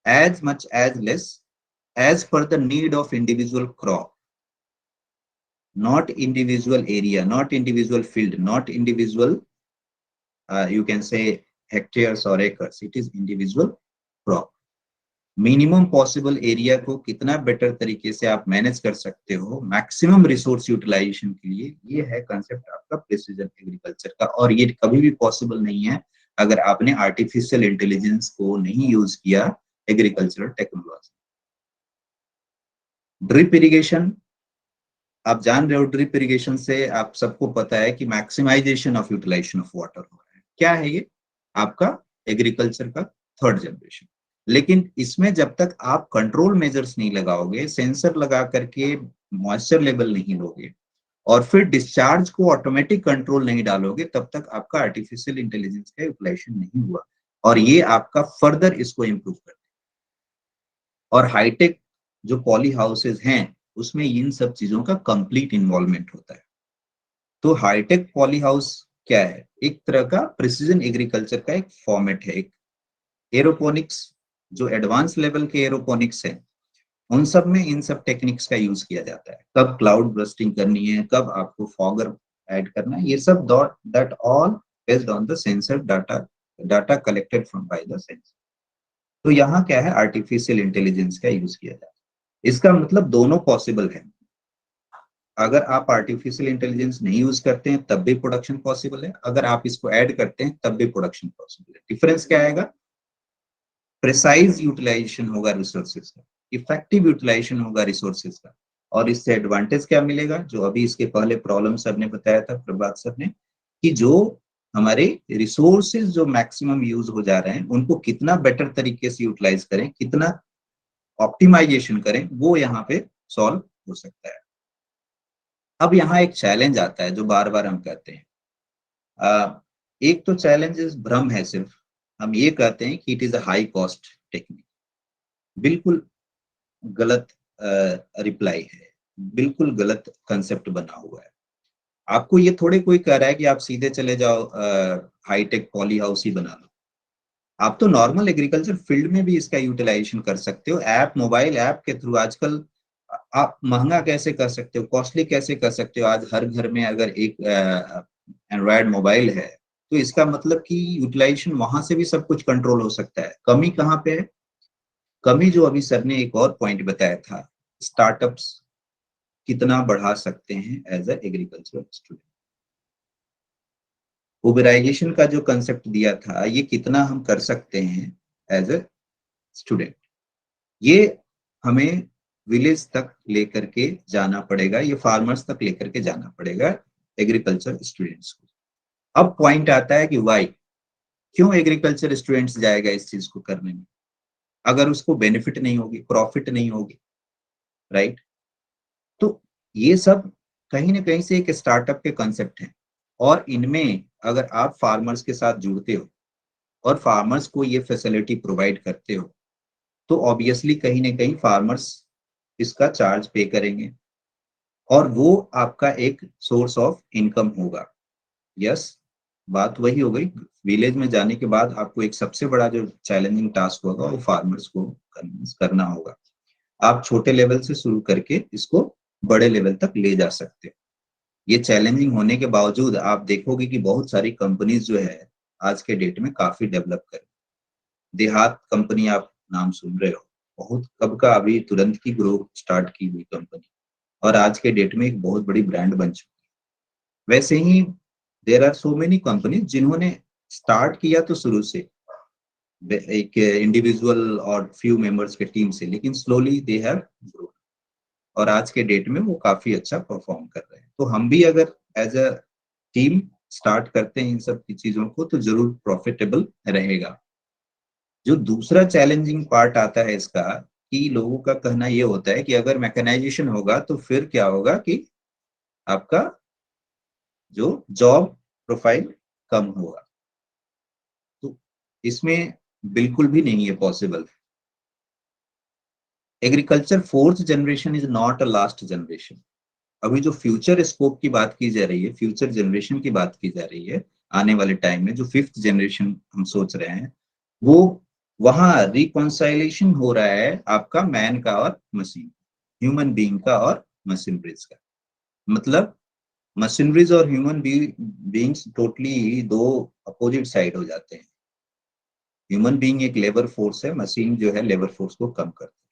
G: as much as less as per the need of individual crop, not individual area, not individual field, not individual you can say hectares or acres, it is individual crop। Minimum possible area को कितना better तरीके से आप manage कर सकते हो maximum resource utilisation के लिए, ये है कंसेप्ट आपका प्रिसिजन एग्रीकल्चर का। और ये कभी भी पॉसिबल नहीं है अगर आपने आर्टिफिशियल इंटेलिजेंस को नहीं यूज किया एग्रीकल्चरल टेक्नोलॉजी। ड्रिप इरिगेशन आप जान रहे हो, ड्रिप इरिगेशन से आप सबको पता है कि maximisation of utilisation of water हो रहा है। क्या है ये? आपका एग्रीकल्चर का थर्ड जनरेशन। लेकिन इसमें जब तक आप कंट्रोल मेजर्स नहीं लगाओगे, सेंसर लगा करके मॉइस्चर लेवल नहीं लोगे, और फिर डिस्चार्ज को ऑटोमेटिक कंट्रोल नहीं डालोगे, तब तक आपका आर्टिफिशियल इंटेलिजेंस का यूटिलाइजेशन नहीं हुआ। और ये आपका फर्दर इसको इम्प्रूव कर देगा। और हाईटेक जो पॉली हाउसेज हैं उसमें इन सब चीजों का कंप्लीट इन्वॉल्वमेंट होता है। तो हाईटेक पॉली हाउस क्या है? एक तरह का प्रिसिजन एग्रीकल्चर का एक फॉर्मेट है। एक एरोपोनिक्स जो एडवांस लेवल के एरोपोनिक्स है उन सब में इन सब टेक्निक्स का यूज किया जाता है। कब क्लाउड बस्टिंग करनी है, कब आपको फॉगर ऐड करना है, ये सब that all based on the sensor data collected from by the sensor. तो यहाँ क्या है? आर्टिफिशियल इंटेलिजेंस का यूज किया जाता है। इसका मतलब दोनों पॉसिबल है। अगर आप आर्टिफिशियल इंटेलिजेंस नहीं यूज करते हैं तब भी प्रोडक्शन पॉसिबल है, अगर आप इसको ऐड करते हैं तब भी प्रोडक्शन पॉसिबल है। डिफरेंस क्या आएगा? प्रिसाइज यूटिलाइजेशन होगा रिसोर्सेज का, इफेक्टिव यूटिलाइजेशन होगा रिसोर्सेज का। और इससे एडवांटेज क्या मिलेगा? जो अभी इसके पहले प्रॉब्लम सर ने बताया था, प्रभात सर ने, कि जो हमारे रिसोर्सेज जो मैक्सिमम यूज हो जा रहे हैं उनको कितना बेटर तरीके से यूटिलाइज करें, कितना ऑप्टिमाइजेशन करें, वो यहाँ पे सॉल्व हो सकता है। अब यहाँ एक चैलेंज आता है जो बार बार हम कहते हैं। एक तो चैलेंज भ्रम है, सिर्फ हम ये कहते हैं कि it is a high cost technique. बिल्कुल गलत रिप्लाई है, बिल्कुल गलत कंसेप्ट बना हुआ है। आपको ये थोड़े कोई कह रहा है कि आप सीधे चले जाओ हाईटेक पॉली हाउस ही बना लो। आप तो नॉर्मल एग्रीकल्चर फील्ड में भी इसका यूटिलाइजेशन कर सकते हो। ऐप, मोबाइल ऐप के थ्रू आजकल आप महंगा कैसे कर सकते हो, कॉस्टली कैसे कर सकते हो। आज हर घर में अगर एक एंड्रॉयड मोबाइल है तो इसका मतलब कि यूटिलाइजेशन वहां से भी सब कुछ कंट्रोल हो सकता है। कमी कहाँ पे है? कमी जो अभी सर ने एक और पॉइंट बताया था, स्टार्टअप्स कितना बढ़ा सकते हैं एज ए एग्रीकल्चरल स्टूडेंट। उबराइजेशन का जो कंसेप्ट दिया था, ये कितना हम कर सकते हैं एज ए स्टूडेंट। ये हमें विलेज तक लेकर के जाना पड़ेगा, ये फार्मर्स तक लेकर के जाना पड़ेगा एग्रीकल्चर स्टूडेंट्स को। अब पॉइंट आता है कि वाई, क्यों एग्रीकल्चर स्टूडेंट्स जाएगा इस चीज को करने में अगर उसको बेनिफिट नहीं होगी, प्रॉफिट नहीं होगी, राइट? तो ये सब कहीं ना कहीं से एक स्टार्टअप के कंसेप्ट हैं, और इनमें अगर आप फार्मर्स के साथ जुड़ते हो और फार्मर्स को ये फैसिलिटी प्रोवाइड करते हो तो ऑब्वियसली कहीं ना कहीं फार्मर्स इसका चार्ज पे करेंगे और वो आपका एक सोर्स ऑफ इनकम होगा। यस, बात वही हो गई। विलेज में जाने के बाद आपको एक सबसे बड़ा जो चैलेंजिंग टास्क होगा वो फार्मर्स को करना होगा। आप छोटे लेवल से शुरू करके इसको बड़े लेवल तक ले जा सकते हो। ये चैलेंजिंग होने के बावजूद आप देखोगे कि बहुत सारी कंपनीज जो है आज के डेट में काफी डेवलप कर। देहात कंपनी आप नाम सुन रहे हो, बहुत कब का, अभी तुरंत की ग्रोथ स्टार्ट की हुई कंपनी, और आज के डेट में एक बहुत बड़ी ब्रांड बन चुकी है। वैसे ही there are so many company जिन्होंने स्टार्ट किया तो शुरू से एक इंडिविजुअल और फ्यू मेंबर्स के टीम से, लेकिन स्लोली दे हैव ग्रोन, और आज के डेट में वो काफी अच्छा परफॉर्म कर रहे हैं। तो हम भी अगर एज अ टीम स्टार्ट करते हैं इन सब की चीजों को तो जरूर प्रॉफिटेबल रहेगा। जो दूसरा चैलेंजिंग पार्ट आता है इसका, कि लोगों का कहना ये होता है कि अगर मैकेनाइजेशन होगा तो फिर क्या होगा कि आपका जो जॉब प्रोफाइल कम होगा। तो इसमें बिल्कुल भी नहीं है possible. Agriculture fourth generation is not a last generation. अभी जो फ्यूचर स्कोप की बात की जा रही है, फ्यूचर जनरेशन की बात की जा रही है, आने वाले टाइम में जो फिफ्थ जनरेशन हम सोच रहे हैं, वो वहां रिकॉन्साइलेशन हो रहा है आपका मैन का और मशीन, ह्यूमन बीइंग का और मशीनरीज का। मतलब मशीनरीज और ह्यूमन बीइंग्स टोटली दो अपोजिट साइड हो जाते हैं। ह्यूमन बीइंग एक लेबर फोर्स है, मशीन जो है लेबर फोर्स को कम करती है।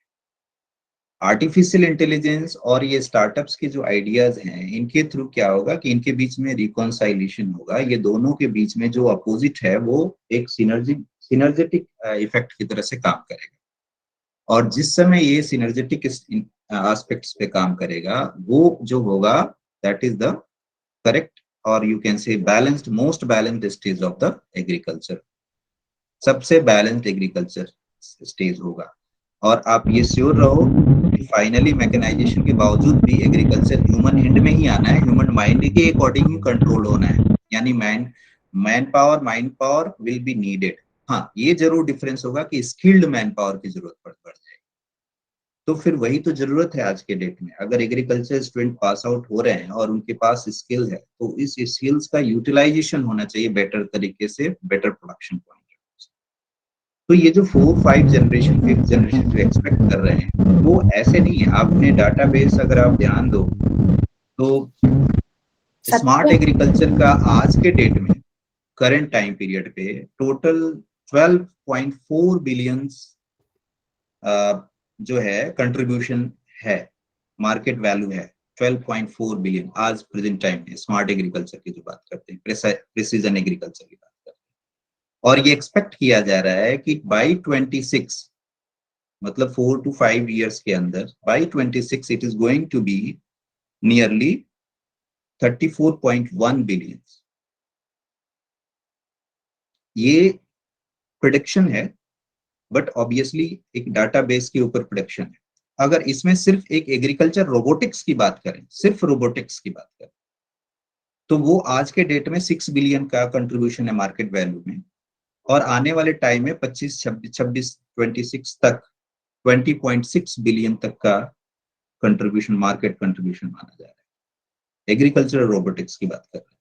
G: आर्टिफिशियल इंटेलिजेंस और ये स्टार्टअप्स के जो आइडियाज हैं, इनके थ्रू क्या होगा कि इनके बीच में रिकॉन्साइलेशन होगा। ये दोनों के बीच में जो अपोजिट है वो एक सिनर्जेटिक इफेक्ट की तरह से काम करेगा, और जिस समय ये सिनर्जेटिक एस्पेक्ट्स पे काम करेगा, वो जो होगा दैट इज द करेक्ट और you can say balanced, most balanced stage of the agriculture. सबसे बैलेंस्ड एग्रीकल्चर स्टेज होगा। और आप ये श्योर रहो कि फाइनली मैकेनाइजेशन के बावजूद भी एग्रीकल्चर ह्यूमन हैंड में ही आना है, ह्यूमन माइंड के अकॉर्डिंग ही कंट्रोल होना है। यानी man power, mind power will be needed. हाँ, ये जरूर डिफरेंस होगा कि स्किल्ड मैन पावर की जरूरत बढ़ जाएगी। तो फिर वही तो जरूरत है आज के डेट में। अगर एग्रीकल्चर स्टूडेंट पास आउट हो रहे हैं और उनके पास स्किल है, तो इस स्किल्स का यूटिलाइजेशन होना चाहिए बेटर तरीके से, बेटर प्रोडक्शन पॉइंट। तो ये जो 4-5 जनरेशन, 5th जनरेशन जो एक्सपेक्ट कर रहे हैं, वो ऐसे नहीं है। आपने डाटाबेस अगर आप ध्यान दो तो स्मार्ट एग्रीकल्चर का आज के डेट में, करंट टाइम पीरियड पे टोटल 12.4 बिलियन जो है कंट्रीब्यूशन है, मार्केट वैल्यू है 12.4 बिलियन आज प्रेजेंट टाइम में स्मार्ट एग्रीकल्चर की जो बात करते हैं, प्रिसीजन एग्रीकल्चर की बात करते हैं। और ये एक्सपेक्ट किया जा रहा है कि बाई 26, मतलब 4 to 5 years के अंदर, by 26 it is going to be nearly 34.1 billion. ये प्रेडिक्शन है, बट ऑब्वियसली एक डाटाबेस के ऊपर प्रेडिक्शन है। अगर इसमें सिर्फ एक एग्रीकल्चर रोबोटिक्स की बात करें, सिर्फ रोबोटिक्स की बात करें, तो वो आज के डेट में 6 बिलियन का कंट्रीब्यूशन है मार्केट वैल्यू में, और आने वाले टाइम में 26 तक 20.6 बिलियन तक का कंट्रीब्यूशन, मार्केट कंट्रीब्यूशन माना जा रहा है। एग्रीकल्चरल रोबोटिक्स की बात कर रहे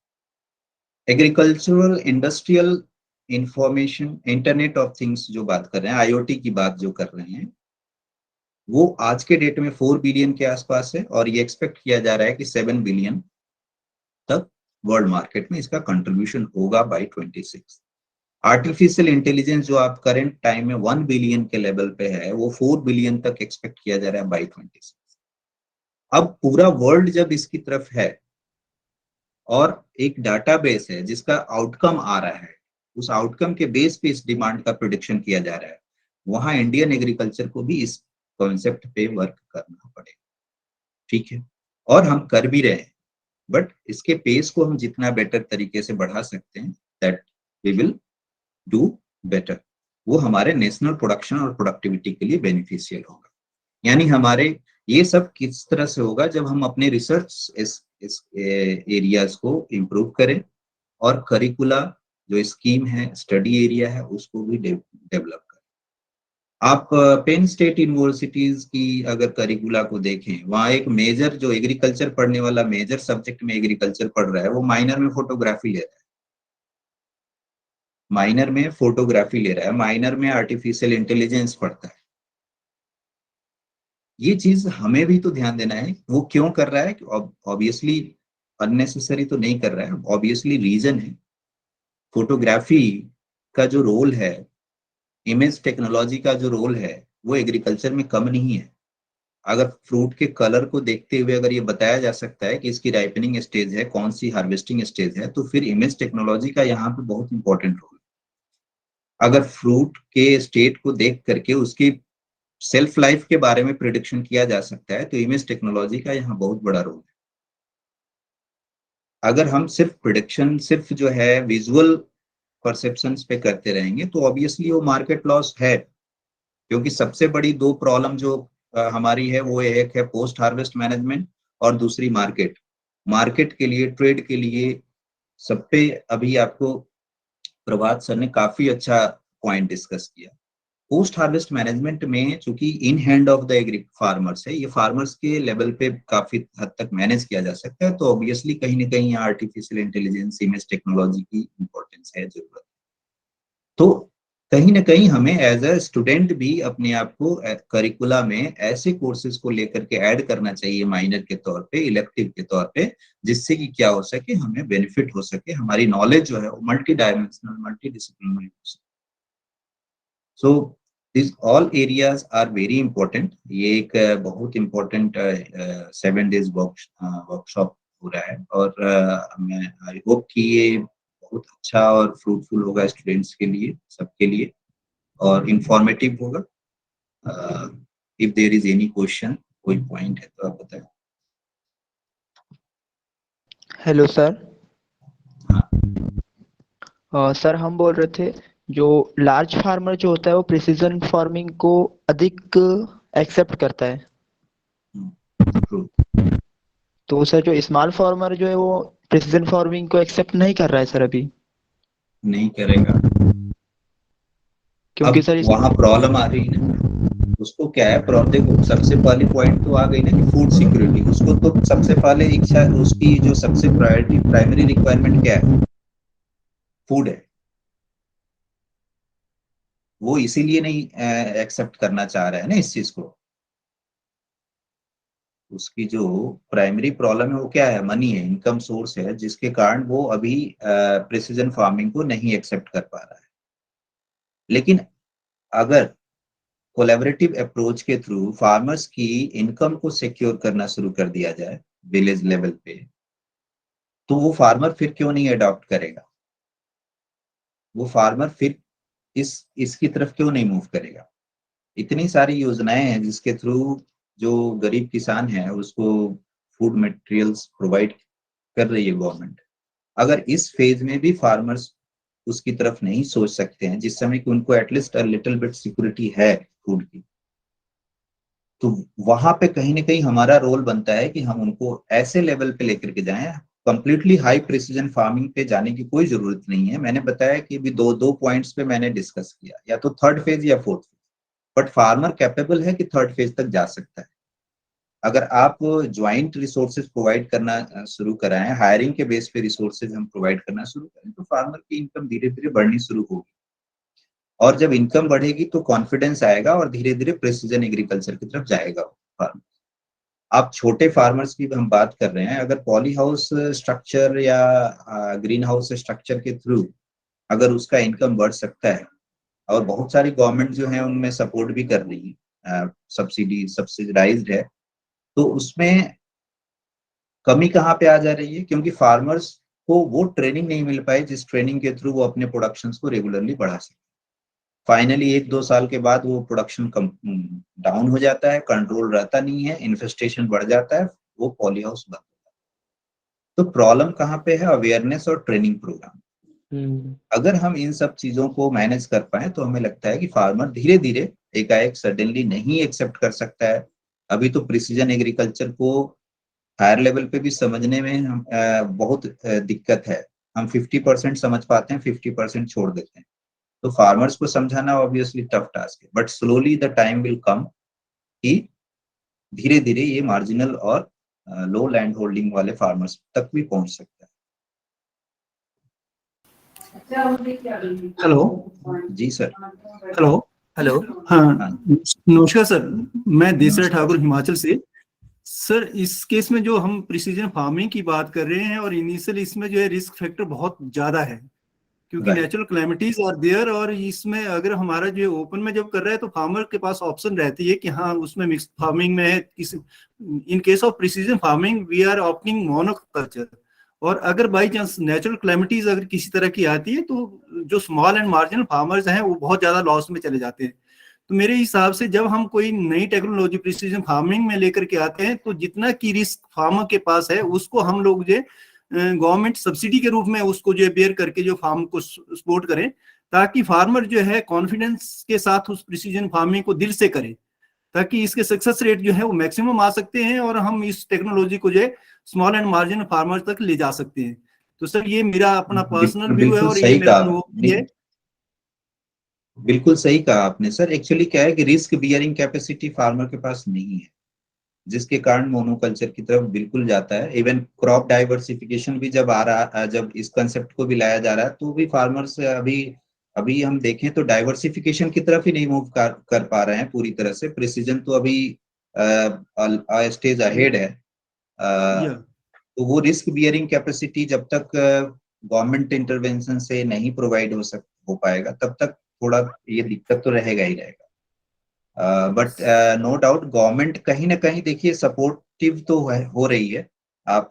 G: हैं। Agricultural industrial information, internet of things जो बात कर रहे हैं, आईओटी की बात जो कर रहे हैं, वो आज के डेट में 4 बिलियन के आसपास है, और ये एक्सपेक्ट किया जा रहा है कि 7 बिलियन तक वर्ल्ड मार्केट में इसका कंट्रीब्यूशन होगा बाई 26। आर्टिफिशियल इंटेलिजेंस जो आप करंट टाइम में 1 बिलियन के लेवल पे है, वो 4 बिलियन तक एक्सपेक्ट किया जा रहा है बाई 26। अब पूरा वर्ल्ड जब इसकी तरफ है और एक डाटाबेस है जिसका आउटकम आ रहा है, उस आउटकम के बेस पे इस डिमांड का प्रेडिक्शन किया जा रहा है, वहां इंडियन एग्रीकल्चर को भी इस कॉन्सेप्ट पे वर्क करना पड़ेगा। ठीक है, और हम कर भी रहे हैं, बट इसके पेस को हम जितना बेटर तरीके से बढ़ा सकते हैं, that we will do better. वो हमारे नेशनल प्रोडक्शन और प्रोडक्टिविटी के लिए बेनिफिशियल होगा। यानी हमारे ये सब किस तरह से होगा, जब हम अपने रिसर्च इस एरियाज को इम्प्रूव करें, और करिकुला जो स्कीम है, स्टडी एरिया है, उसको भी डेवलप करें। आप पेन स्टेट यूनिवर्सिटीज की अगर करिकुला को देखें, वहाँ एक मेजर जो एग्रीकल्चर पढ़ने वाला मेजर सब्जेक्ट में एग्रीकल्चर पढ़ रहा है, वो माइनर में फोटोग्राफी ले रहा है, माइनर में फोटोग्राफी ले रहा है, माइनर में आर्टिफिशियल इंटेलिजेंस पढ़ता है। ये चीज हमें भी तो ध्यान देना है, वो क्यों कर रहा है। ऑब्वियसली अननेसेसरी तो नहीं कर रहा है, ऑब्वियसली रीजन है। फोटोग्राफी का जो रोल है, इमेज टेक्नोलॉजी का जो रोल है, वो एग्रीकल्चर में कम नहीं है। अगर फ्रूट के कलर को देखते हुए अगर ये बताया जा सकता है कि इसकी राइपनिंग स्टेज है, कौन सी हार्वेस्टिंग स्टेज है, तो फिर इमेज टेक्नोलॉजी का यहाँ पे बहुत इंपॉर्टेंट रोल है। अगर फ्रूट के स्टेट को देख करके उसकी सेल्फ लाइफ के बारे में प्रिडिक्शन किया जा सकता है, तो इमेज टेक्नोलॉजी का यहाँ बहुत बड़ा रोल है। अगर हम सिर्फ प्रिडिक्शन सिर्फ जो है विजुअल परसेप्शंस पे करते रहेंगे तो ऑब्वियसली वो मार्केट लॉस है, क्योंकि सबसे बड़ी दो प्रॉब्लम जो हमारी है वो एक है पोस्ट हार्वेस्ट मैनेजमेंट और दूसरी मार्केट। मार्केट के लिए, ट्रेड के लिए सब पे अभी आपको प्रभात सर ने काफी अच्छा पॉइंट डिस्कस किया। पोस्ट हार्वेस्ट मैनेजमेंट में चूंकि in hand of the agri farmers है, ये फार्मर्स के लेवल पे काफी हद तक मैनेज किया जा सकता है, तो ऑब्वियसली कहीं ना कहीं आर्टिफिशियल इंटेलिजेंस, इमेज टेक्नोलॉजी की इंपॉर्टेंस है, जरूरत। तो कहीं ना कहीं हमें एज अ स्टूडेंट भी अपने आप को करिकुला में ऐसे कोर्सेज को लेकर के ऐड करना चाहिए माइनर के तौर पे, इलेक्टिव के तौर पे, जिससे कि क्या हो सके, हमें बेनिफिट हो सके, हमारी नॉलेज जो है वो मल्टी डायमेंशनल, मल्टी डिसिप्लिनरी हो सके। So this all areas are very important. ये एक बहुत इंपॉर्टेंट 7 days वर्कशॉप हो रहा है, और मैं आई होप कि ये बहुत अच्छा और फ्रूटफुल होगा स्टूडेंट्स के लिए, सबके लिए, और इंफॉर्मेटिव होगा। If there is any question, कोई पॉइंट है तो आप बताएं।
D: Hello sir.
G: हाँ।
D: सर हम बोल रहे थे जो लार्ज फार्मर जो होता है वो प्रिसीजन फार्मिंग को अधिक एक्सेप्ट करता है,
G: ट्रू।
D: तो सर जो स्मॉल फार्मर जो है वो प्रिसीजन फार्मिंग को एक्सेप्ट नहीं कर रहा है सर अभी,
G: नहीं करेगा
D: क्योंकि
G: अब
D: सर
G: वहाँ प्रॉब्लम आ रही है ना। उसको क्या है प्रॉब्लम, देखो सबसे पहली पॉइंट तो आ गई ना कि फूड सिक्योरिटी। उसको तो सबसे पहले इच्छा, उसकी जो सबसे प्रायोरिटी, प्राइमरी रिक्वायरमेंट क्या है, फूड है। वो इसीलिए नहीं एक्सेप्ट करना चाह रहा है ना इस चीज को। उसकी जो प्राइमरी प्रॉब्लम है वो क्या है, मनी है, इनकम सोर्स है, जिसके कारण वो अभी प्रिसीजन फार्मिंग को नहीं एक्सेप्ट कर पा रहा है। लेकिन अगर कोलैबोरेटिव अप्रोच के थ्रू फार्मर्स की इनकम को सिक्योर करना शुरू कर दिया जाए विलेज लेवल पे, तो वो फार्मर फिर क्यों नहीं अडॉप्ट करेगा, वो फार्मर फिर इसकी तरफ क्यों नहीं मूव करेगा। इतनी सारी योजनाएं हैं जिसके थ्रू जो गरीब किसान है उसको फूड मटेरियल्स प्रोवाइड कर रही है गवर्नमेंट। अगर इस फेज में भी फार्मर्स उसकी तरफ नहीं सोच सकते हैं, जिस समय कि उनको at least a little bit security है फूड की, तो वहां पे कहीं ना कहीं हमारा रोल बनता है कि हम उनको ऐसे लेवल पे लेकर के जाएं। कंप्लीटली हाई प्रिसीजन फार्मिंग पे जाने की कोई जरूरत नहीं है। मैंने बताया कि भी दो पॉइंट्स पे मैंने डिस्कस किया, या तो थर्ड फेज या fourth phase, but farmer capable है कि थर्ड फेज तक जा सकता है। अगर आप ज्वाइंट रिसोर्सेज प्रोवाइड करना शुरू कराएं, हायरिंग के बेस पे रिसोर्सेज हम प्रोवाइड करना शुरू करें, तो फार्मर की इनकम धीरे धीरे बढ़नी शुरू होगी। और जब इनकम बढ़ेगी तो कॉन्फिडेंस आएगा और धीरे धीरे प्रिसीजन एग्रीकल्चर की तरफ जाएगा फार्मर। आप छोटे फार्मर्स की हम बात कर रहे हैं, अगर पॉली हाउस स्ट्रक्चर या ग्रीन हाउस स्ट्रक्चर के थ्रू अगर उसका इनकम बढ़ सकता है, और बहुत सारी गवर्नमेंट जो है उनमें सपोर्ट भी कर रही है, सब्सिडाइज्ड है, तो उसमें कमी कहाँ पे आ जा रही है, क्योंकि फार्मर्स को वो ट्रेनिंग नहीं मिल पाई जिस ट्रेनिंग के थ्रू वो अपने प्रोडक्शंस को रेगुलरली बढ़ा सके। फाइनली 1-2 साल के बाद वो प्रोडक्शन कम डाउन हो जाता है, कंट्रोल रहता नहीं है, इन्फेस्टेशन बढ़ जाता है, वो पॉली हाउस बंद हो जाता है। तो प्रॉब्लम कहाँ पे है, अवेयरनेस और ट्रेनिंग प्रोग्राम। अगर हम इन सब चीजों को मैनेज कर पाए तो हमें लगता है कि फार्मर धीरे धीरे एकाएक सडनली नहीं एक्सेप्ट कर सकता है। अभी तो प्रिसीजन एग्रीकल्चर को हायर लेवल पे भी समझने में बहुत दिक्कत है। हम 50% समझ पाते हैं, 50% छोड़ देते हैं। तो फार्मर्स को समझाना ऑब्वियसली टफ टास्क है, but slowly the time will come कि धीरे धीरे ये मार्जिनल और लो लैंड होल्डिंग वाले फार्मर्स तक भी पहुंच सकता है।
H: हेलो
G: जी सर।
H: हेलो हेलो हाँ, नमस्कार सर, मैं देसरा ठाकुर हिमाचल से। सर इस केस में जो हम प्रिसीजन फार्मिंग की बात कर रहे हैं और इनिशियल इसमें जो है रिस्क फैक्टर बहुत ज्यादा है, क्योंकि
G: Right.
H: Natural calamities are there, और इसमें अगर हमारा जो ओपन में जब कर रहा है तो फार्मर के पास ऑप्शन रहती है कि हाँ उसमें मिक्स फार्मिंग में है, किसी in case of precision farming we are opting monoculture. और अगर बाई चांस नेचुरल क्लैमिटीज अगर किसी तरह की आती है तो जो स्मॉल एंड मार्जिनल फार्मर्स हैं वो बहुत ज्यादा लॉस में चले जाते हैं। तो मेरे हिसाब से जब हम कोई नई टेक्नोलॉजी प्रिसीजन फार्मिंग में लेकर के आते हैं तो जितना की रिस्क फार्मर के पास है उसको हम लोग जो गवर्नमेंट सब्सिडी के रूप में उसको जो बेयर करके जो फार्म को सपोर्ट करें, ताकि फार्मर जो है कॉन्फिडेंस के साथ उस प्रिसीजन फार्मिंग को दिल से करे, ताकि इसके सक्सेस रेट जो है वो मैक्सिमम आ सकते हैं और हम इस टेक्नोलॉजी को जो है स्मॉल एंड मार्जिनल फार्मर तक ले जा सकते हैं। तो सर ये मेरा अपना पर्सनल व्यू है और ये मेरा अनुभव भी है।
G: बिल्कुल सही कहा आपने सर। एक्चुअली क्या है कि रिस्क बियरिंग कैपेसिटी फार्मर के पास नहीं है, जिसके कारण मोनोकल्चर की तरफ बिल्कुल जाता है। इवन क्रॉप डाइवर्सिफिकेशन भी जब इस कंसेप्ट को भी लाया जा रहा है तो भी फार्मर्स अभी हम देखें तो डाइवर्सिफिकेशन की तरफ ही नहीं मूव कर पा रहे हैं पूरी तरह से। प्रिसीजन तो अभी स्टेज अहेड है। तो वो रिस्क बियरिंग कैपेसिटी जब तक गवर्नमेंट इंटरवेंशन से नहीं प्रोवाइड हो पाएगा तब तक थोड़ा ये दिक्कत तो रहेगा ही रहेगा। बट नो डाउट गवर्नमेंट कहीं ना कहीं देखिए सपोर्टिव तो हो रही है। आप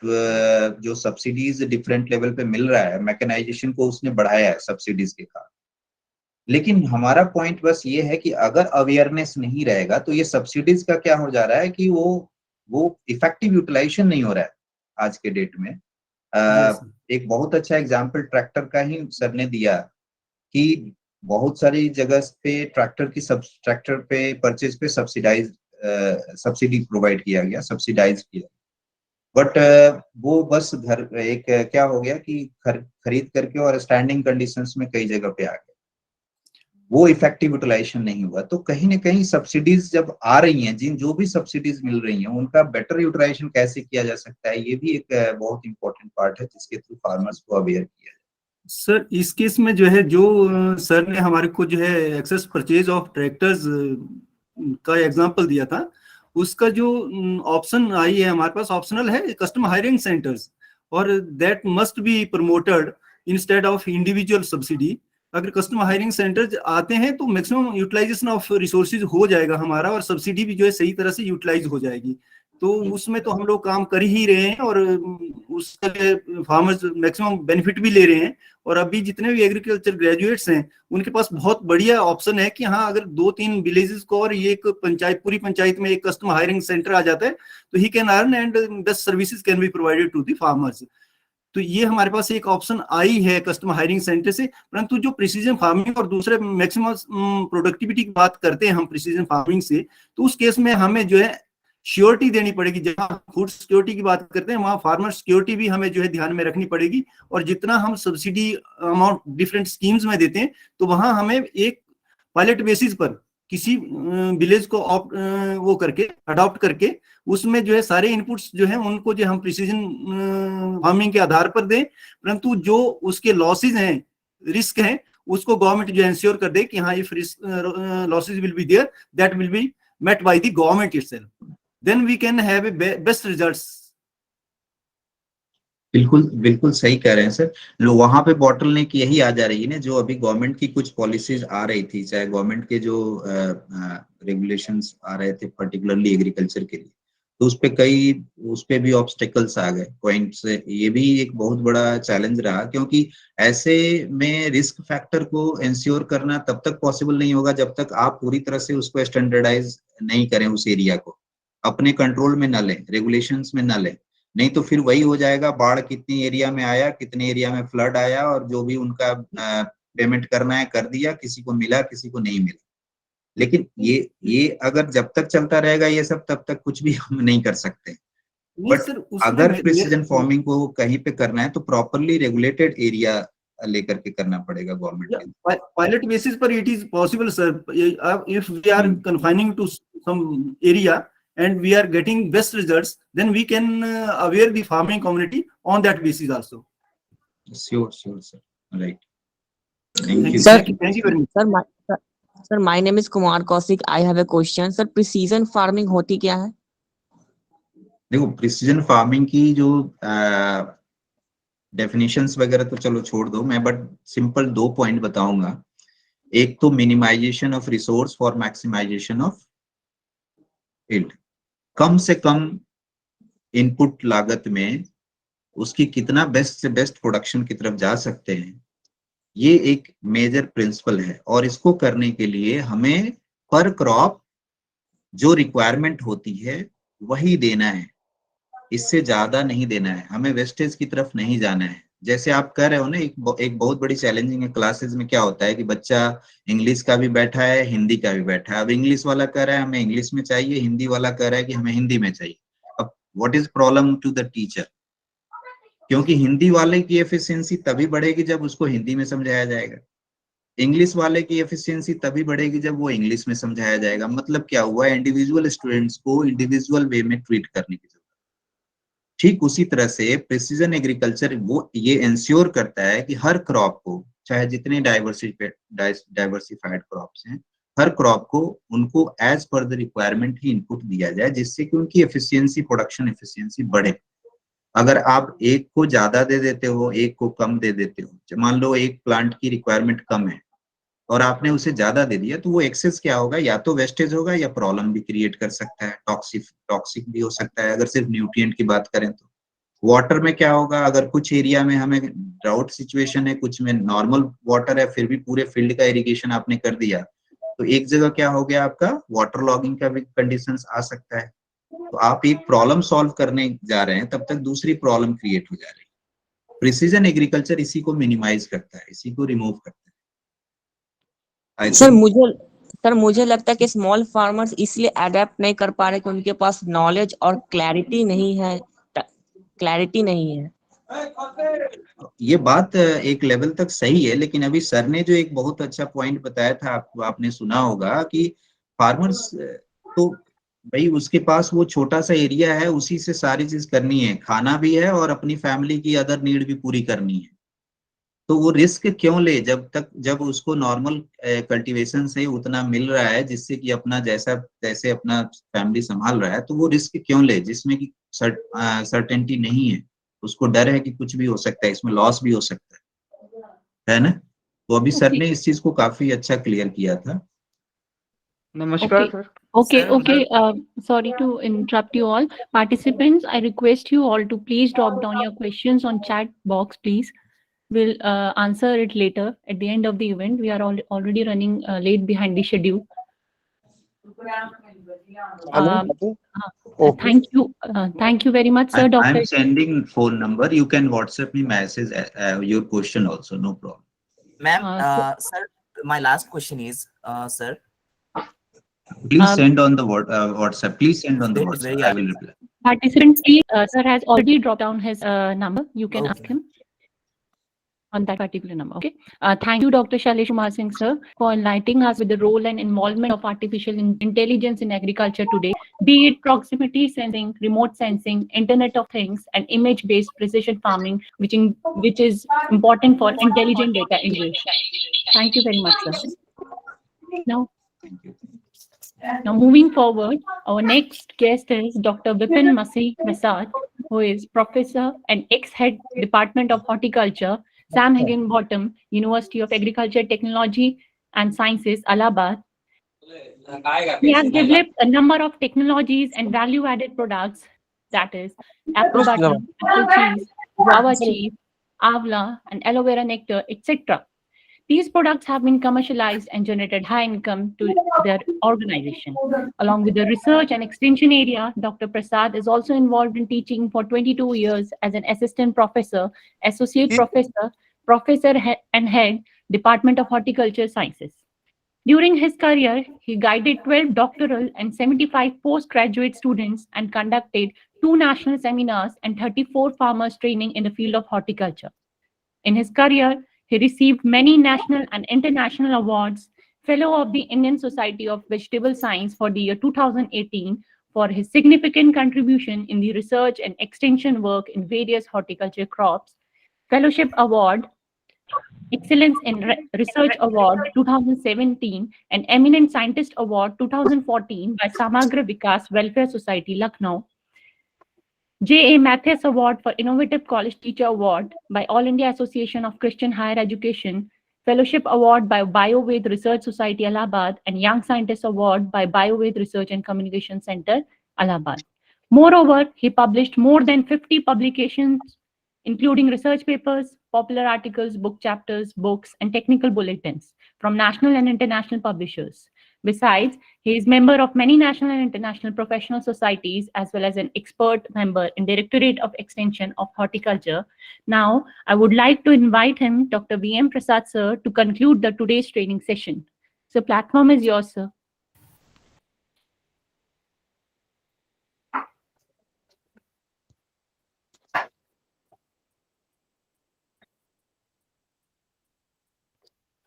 G: जो सब्सिडीज डिफरेंट लेवल पे मिल रहा है, मैकेनाइजेशन को उसने बढ़ाया है सब्सिडीज के कारण। लेकिन हमारा पॉइंट बस ये है कि अगर अवेयरनेस नहीं रहेगा तो ये सब्सिडीज का क्या हो जा रहा है कि वो इफेक्टिव यूटिलाइजेशन नहीं हो रहा है आज के डेट में। एक बहुत अच्छा एग्जांपल ट्रैक्टर का ही सर ने दिया कि बहुत सारी जगह पे ट्रैक्टर पे परचेज पे सब्सिडी प्रोवाइड किया गया, सब्सिडाइज किया। बट वो बस एक क्या हो गया कि खरीद करके और स्टैंडिंग कंडीशंस में कई जगह पे आ गया, वो इफेक्टिव यूटिलाइजेशन नहीं हुआ। तो कहीं ना कहीं सब्सिडीज जब आ रही हैं, जो भी सब्सिडीज मिल रही हैं उनका बेटर यूटिलाइजेशन कैसे किया जा सकता है, ये भी एक बहुत इंपॉर्टेंट पार्ट है जिसके थ्रू फार्मर्स को अवेयर किया जाए।
H: सर इस केस में जो है जो सर ने हमारे को जो है एक्सेस परचेज ऑफ ट्रैक्टर्स का एग्जांपल दिया था, उसका जो ऑप्शन आई है हमारे पास ऑप्शनल है कस्टमर हायरिंग सेंटर्स, और that must be promoted instead of individual subsidy. अगर कस्टमर हायरिंग सेंटर्स आते हैं तो मैक्सिमम यूटिलाइजेशन ऑफ रिसोर्सेज हो जाएगा हमारा, और सब्सिडी भी जो है सही तरह से यूटिलाइज हो जाएगी। तो उसमें तो हम लोग काम कर ही रहे हैं और उसका फार्मर्स मैक्सिमम बेनिफिट भी ले रहे हैं। और अभी जितने भी एग्रीकल्चर ग्रेजुएट्स हैं उनके पास बहुत बढ़िया ऑप्शन है कि हाँ अगर 2-3 विलेजेस को और ये एक पंचायत, पूरी पंचायत में एक कस्टमर हायरिंग सेंटर आ जाता है तो he can earn and best services can be provided to the farmers. तो ये हमारे पास एक ऑप्शन आई है कस्टमर हायरिंग सेंटर से। परंतु जो प्रिसीजन फार्मिंग और दूसरे मैक्सिमम प्रोडक्टिविटी की बात करते हैं हम प्रिसीजन फार्मिंग से, तो उस केस में हमें जो है श्योरिटी देनी पड़ेगी। जहां फूड सिक्योरिटी की बात करते हैं वहां फार्मर सिक्योरिटी भी हमें जो है ध्यान में रखनी पड़ेगी। और जितना हम सब्सिडी अमाउंट डिफरेंट स्कीम्स में देते हैं तो वहां हमें एक पायलट बेसिस पर किसी विलेज को वो करके अडॉप्ट करके उसमें जो है सारे इनपुट्स जो है उनको जो हम प्रिसीजन फार्मिंग के आधार पर दें, परंतु जो उसके लॉसेज हैं, रिस्क हैं, उसको गवर्नमेंट जो इंश्योर कर दे कि हाँ if losses will be there that will be met by the government itself, then we can have a best results।
G: बिल्कुल सही कह रहे हैं सर। लो वहां पे बॉटलनेक यही आ जा रही है ना, जो अभी गवर्नमेंट की कुछ पॉलिसीज आ रही थी, चाहे गवर्नमेंट के जो रेगुलेशंस आ रहे थे पर्टिकुलरली एग्रीकल्चर के लिए, तो उस पे भी ऑब्स्टेकल्स आ गए पॉइंट्स। ये भी एक बहुत बड़ा चैलेंज रहा, क्योंकि ऐसे में रिस्क फैक्टर को इंश्योर करना तब तक पॉसिबल नहीं होगा जब तक आप पूरी तरह से उसको स्टैंडर्डाइज नहीं करें, उस एरिया को अपने कंट्रोल में न लें, रेगुलेशंस में न लें। नहीं तो फिर वही हो जाएगा, बाढ़ कितनी एरिया में आया, कितने एरिया में फ्लड आया, और जो भी उनका पेमेंट करना है कर दिया, किसी को मिला किसी को नहीं मिला। लेकिन ये अगर जब तक चलता रहेगा ये सब, तब तक कुछ भी हम नहीं कर सकते। बट अगर प्रिसीजन फार्मिंग को कहीं पे करना है तो प्रॉपरली रेगुलेटेड एरिया लेकर के करना पड़ेगा गवर्नमेंट के।
H: पायलट बेसिस पर it is possible sir, if we are confining to some area and we are getting best results, then we can aware the farming community on that basis also.
G: Sure sir, right. Thank you
H: very much
B: sir, my name is Kumar Kaushik. I have a question sir, precision farming होती क्या है?
G: देखो precision farming की जो definitions वगैरह तो चलो छोड़ दो, मैं बट सिंपल 2 पॉइंट बताऊंगा। एक तो minimization of resource for maximization of yield, कम से कम इनपुट लागत में उसकी कितना बेस्ट से बेस्ट प्रोडक्शन की तरफ जा सकते हैं, ये एक मेजर प्रिंसिपल है। और इसको करने के लिए हमें पर क्रॉप जो रिक्वायरमेंट होती है वही देना है, इससे ज्यादा नहीं देना है, हमें वेस्टेज की तरफ नहीं जाना है। जैसे आप कह रहे हो ना, एक बहुत बड़ी चैलेंजिंग है क्लासेस में, क्या होता है कि बच्चा इंग्लिश का भी बैठा है, हिंदी का भी बैठा है। अब इंग्लिश वाला कह रहा है हमें इंग्लिश में चाहिए, हिंदी वाला कह रहा है कि हमें हिंदी में चाहिए। अब what is problem to the teacher? क्योंकि हिंदी वाले की एफिशिएंसी तभी बढ़ेगी जब उसको हिंदी में समझाया जाएगा, इंग्लिश वाले की एफिशिएंसी तभी बढ़ेगी जब वो इंग्लिश में समझाया जाएगा। मतलब क्या हुआ, इंडिविजुअल स्टूडेंट्स को इंडिविजुअल वे में ट्रीट करने की जरूरत। ठीक उसी तरह से प्रिसीजन एग्रीकल्चर वो ये इंश्योर करता है कि हर क्रॉप को, चाहे जितने डाइवर्सिफाइड क्रॉप्स हैं, हर क्रॉप को उनको as per the requirement he input दिया जाए, जिससे कि उनकी एफिशिएंसी, प्रोडक्शन एफिशिएंसी बढ़े। अगर आप एक को ज्यादा दे देते हो, एक को कम दे देते हो, मान लो एक प्लांट की रिक्वायरमेंट कम है और आपने उसे ज्यादा दे दिया, तो वो एक्सेस क्या होगा, या तो वेस्टेज होगा या प्रॉब्लम भी क्रिएट कर सकता है, टॉक्सिक भी हो सकता है। अगर सिर्फ न्यूट्रिएंट की बात करें तो वाटर में क्या होगा, अगर कुछ एरिया में हमें ड्राउट सिचुएशन है, कुछ में नॉर्मल वाटर है, फिर भी पूरे फील्ड का इरिगेशन आपने कर दिया, तो एक जगह क्या हो गया, आपका वाटर लॉगिंग का भी कंडीशंस आ सकता है। तो आप एक प्रॉब्लम सॉल्व करने जा रहे हैं, तब तक दूसरी प्रॉब्लम क्रिएट हो जा रही है। प्रिसीजन एग्रीकल्चर इसी को मिनिमाइज करता है, इसी को रिमूव करता है।
B: सर मुझे लगता है कि स्मॉल फार्मर्स इसलिए अडेप्ट नहीं कर पा रहे कि उनके पास नॉलेज और क्लैरिटी नहीं है,
G: ये बात एक लेवल तक सही है, लेकिन अभी सर ने जो एक बहुत अच्छा पॉइंट बताया था, आपने सुना होगा कि फार्मर्स तो भाई उसके पास वो छोटा सा एरिया है, उसी से सारी चीज करनी है, खाना भी है और अपनी फैमिली की अदर नीड भी पूरी करनी है। तो वो रिस्क क्यों ले, जब उसको नॉर्मल कल्टीवेशन से उतना मिल रहा है जिससे कि अपना जैसे अपना फैमिली संभाल रहा है, तो वो रिस्क क्यों ले जिसमें कि सर्टेनिटी नहीं है, उसको डर है कि कुछ भी हो सकता है, इसमें लॉस भी हो सकता है ना। तो अभी सर ने इस चीज को काफी अच्छा क्लियर किया था।
D: नमस्कार sir.
F: Okay. Sorry to interrupt you all. Participants, I request you all to please drop down your questions on chat box, please. We'll answer it later at the end of the event. We are already running late behind the schedule. Thank you very much, sir. Dr.
G: I'm sending phone number. You can WhatsApp me message your question also, no problem.
I: Ma'am, sir, my last question is, sir.
G: Please send on the WhatsApp. Please send on the WhatsApp. I will reply.
F: Participants, please, sir has already dropped down his number. You can ask him on that particular number. Okay. Thank you, Dr. Shailesh Kumar Singh, sir, for enlightening us with the role and involvement of artificial intelligence in agriculture today, be it proximity sensing, remote sensing, Internet of Things, and image-based precision farming, which is important for intelligent data integration. Thank you very much, sir. Now moving forward, our next guest is Dr. Vipin Masih Prasad, who is Professor and ex-head Department of Horticulture, Sam Higginbottom, University of Agriculture, Technology and Sciences, Allahabad. He has developed a number of technologies and value-added products, that is, apple butter, apple cheese, guava cheese, avla, and aloe vera nectar, etc. These products have been commercialized and generated high income to their organization. Along with the research and extension area, Dr. Prasad is also involved in teaching for 22 years as an assistant professor, associate professor, professor and head, Department of Horticulture Sciences. During his career, he guided 12 doctoral and 75 postgraduate students and conducted 2 national seminars and 34 farmers training in the field of horticulture. In his career, he received many national and international awards, Fellow of the Indian Society of Vegetable Science for the year 2018 for his significant contribution in the research and extension work in various horticulture crops, Fellowship Award, Excellence in Research Award 2017, and Eminent Scientist Award 2014 by Samagra Vikas Welfare Society, Lucknow. J.A. Mathis Award for Innovative College Teacher Award by All India Association of Christian Higher Education, Fellowship Award by BioVed Research Society, Allahabad, and Young Scientist Award by BioVed Research and Communication Center, Allahabad. Moreover, he published more than 50 publications, including research papers, popular articles, book chapters, books, and technical bulletins from national and international publishers. Besides, he is member of many national and international professional societies, as well as an expert member in Directorate of Extension of Horticulture. Now, I would like to invite him, Dr. V.M. Prasad, sir, to conclude the today's training session. So, platform is yours, sir.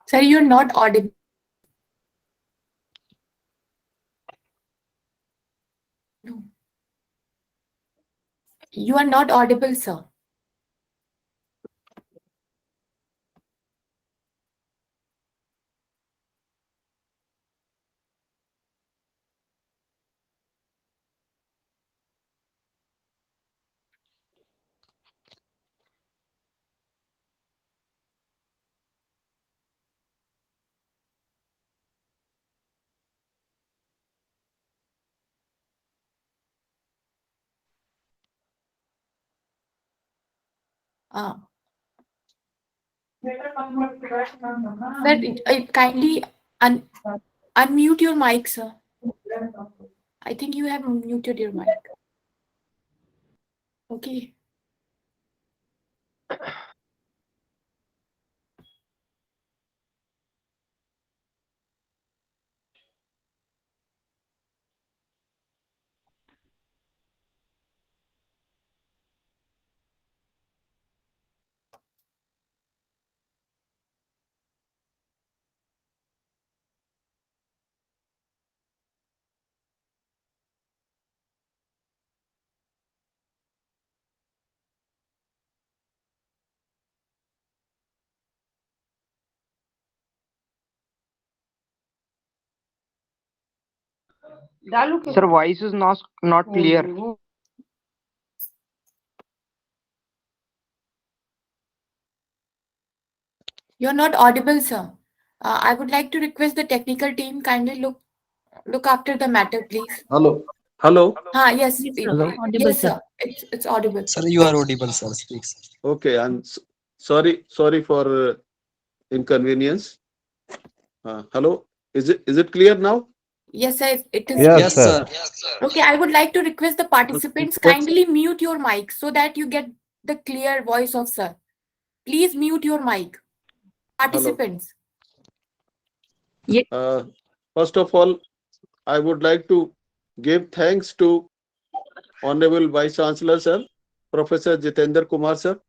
J: Sir, you're not audible. No. You are not audible, sir. Sir, kindly unmute your mic, sir. I think you have muted your mic. Okay.
D: Sir, voice is not clear.
J: You're not audible, sir. I would like to request the technical team kindly look after the matter, please.
K: Hello. Hello.
J: Yes.
F: Yes, sir.
D: Hello?
F: Audible,
J: Yes,
F: sir.
J: sir. It's audible.
K: Sir, you are audible, sir. Speak. Okay, I'm sorry for inconvenience. Hello. Is it clear now?
J: Yes, sir. It is.
K: Yes, sir.
J: Okay, I would like to request the participants kindly mute your mic so that you get the clear voice of sir. Please mute your mic. Participants.
K: First of all, I would like to give thanks to Honorable Vice Chancellor, sir, Professor Jitendra Kumar, sir.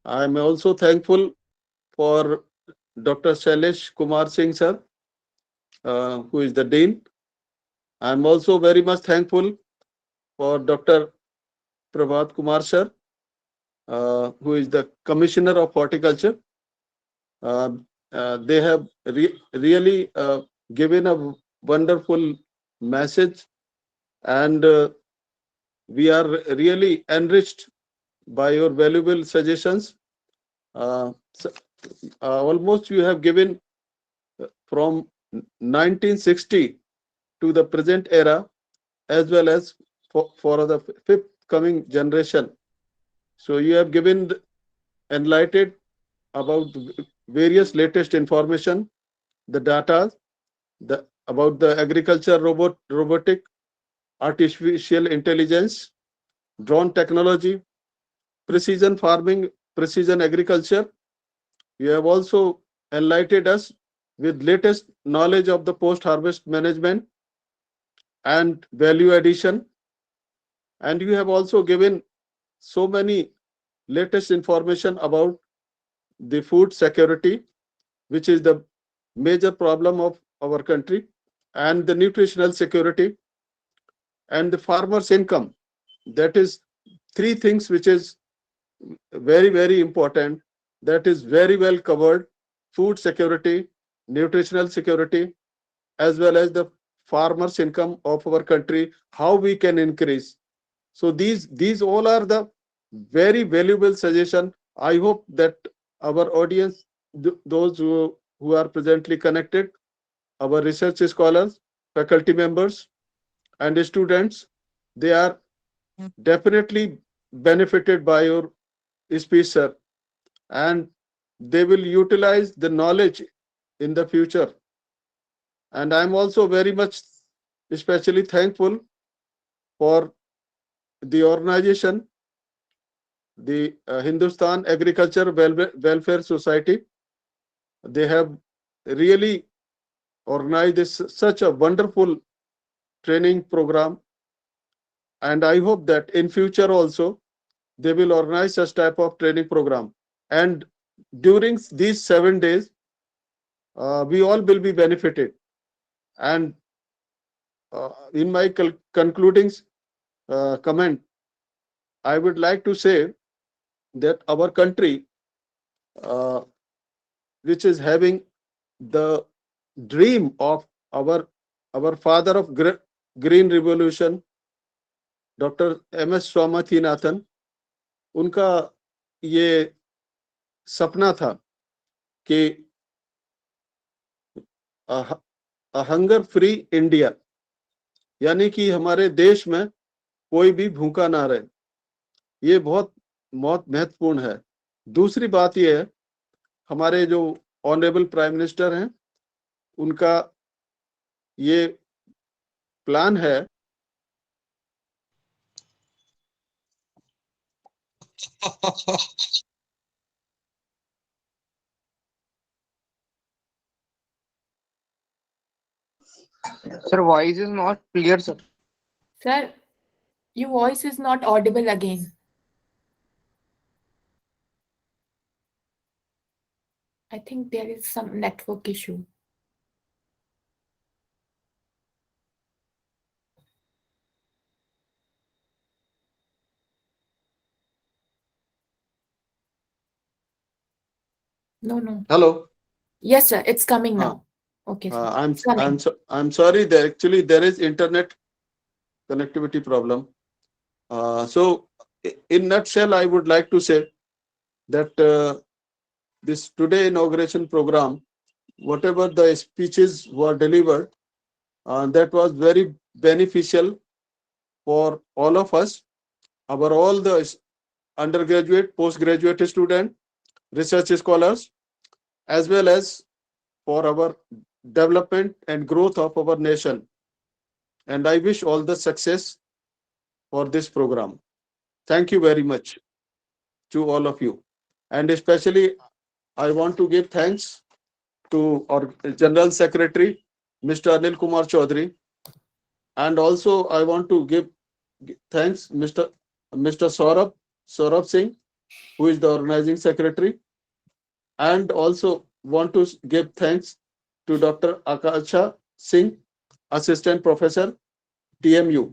K: I am also thankful for Dr. Shailesh Kumar Singh, sir, who is the Dean. I am also very much thankful for Dr. Prabhat Kumar, sir, who is the Commissioner of Horticulture. They have really given a wonderful message, and we are really enriched by your valuable suggestions. Almost you have given from 1960 to the present era, as well as for the fifth coming generation. So you have given enlightened about various latest information, the data, about the agriculture robotic, artificial intelligence, drone technology, precision farming, precision agriculture. You have also enlightened us with latest knowledge of the post-harvest management and value addition. And you have also given so many latest information about the food security, which is the major problem of our country, and the nutritional security and the farmer's income. That is three things which is very, very important. That is very well covered: food security, nutritional security, as well as the farmer's income of our country, how we can increase. So these all are the very valuable suggestion. I hope that our audience, those who are presently connected, our research scholars, faculty members, and students, they are definitely benefited by your speech, sir, and they will utilize the knowledge in the future. And I'm also very much especially thankful for the organization, the Hindustan Agriculture Welfare Society. They have really organized such a wonderful training program, and I hope that in future also they will organize such type of training program. And during these 7 days, we all will be benefited. And in my concluding comment, I would like to say that our country, which is having the dream of our father of green revolution, Dr. M.S. Swaminathan, उनका ये सपना था कि hunger free India, यानी कि हमारे देश में कोई भी भूखा ना रहे। ये बहुत महत्वपूर्ण है। दूसरी बात ये है, हमारे जो ऑनरेबल प्राइम मिनिस्टर हैं, उनका ये प्लान है
D: Sir, voice is not clear, sir.
J: Sir, your voice is not audible again. I think there is some network issue. No.
K: Hello.
J: Yes, sir. It's coming now. Okay. Sir.
K: I'm sorry. There is internet connectivity problem. So in nutshell, I would like to say that this today inauguration program, whatever the speeches were delivered, that was very beneficial for all of us, all the undergraduate, postgraduate student, research scholars, as well as for our development and growth of our nation. And I wish all the success for this program. Thank you very much to all of you. And especially, I want to give thanks to our General Secretary, Mr. Anil Kumar Chaudhary. And also, I want to give thanks Mr. Saurabh Singh, who is the organizing secretary. And also want to give thanks to Dr. Akasha Singh, Assistant Professor, TMU.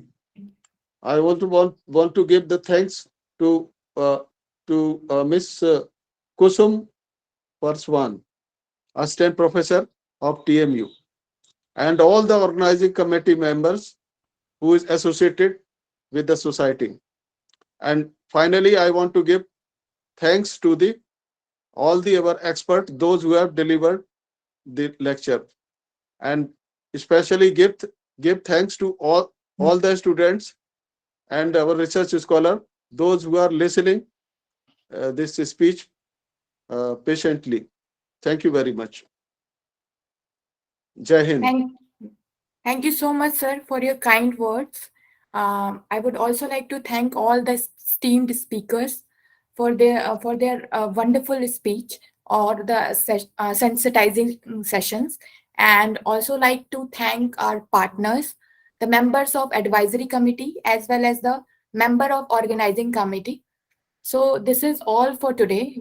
K: I want to give the thanks to Miss Kusum Parswan, Assistant Professor of TMU, and all the organizing committee members who is associated with the society. And finally, I want to give thanks to all our experts, those who have delivered the lecture, and especially give thanks to all the students and our research scholar, those who are listening this speech patiently. Thank you very much. Jai Hind.
J: Thank you so much, sir, for your kind words. I would also like to thank all the esteemed speakers for their wonderful speech or the sensitizing sessions, and also like to thank our partners, the members of advisory committee, as well as the member of organizing committee. So this is all for today.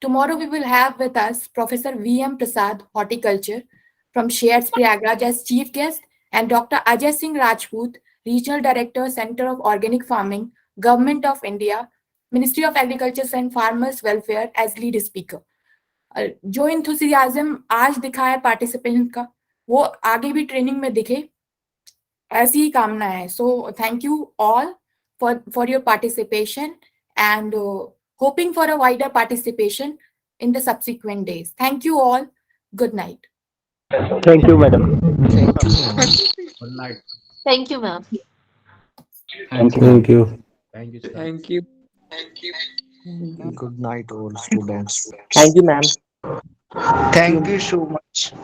J: Tomorrow we will have with us Professor V.M. Prasad, Horticulture, from Shares Prayagraj as chief guest, and Dr. Ajay Singh Rajput, Regional Director, Center of Organic Farming, Government of India, Ministry of Agriculture and Farmers Welfare as lead speaker. जो enthusiasm आज दिखा है participant का, वो आगे भी training में दिखे, ऐसी ही कामना है. So thank you all for your participation and hoping for a wider participation in the subsequent days. Thank you all. Good night.
L: Thank you, madam.
B: Thank you.
C: Good night.
M: Thank you, ma'am.
L: Thank you.
C: Thank you, sir.
L: Thank you.
B: Good night, all students.
L: Thank you, ma'am.
D: Thank you so much.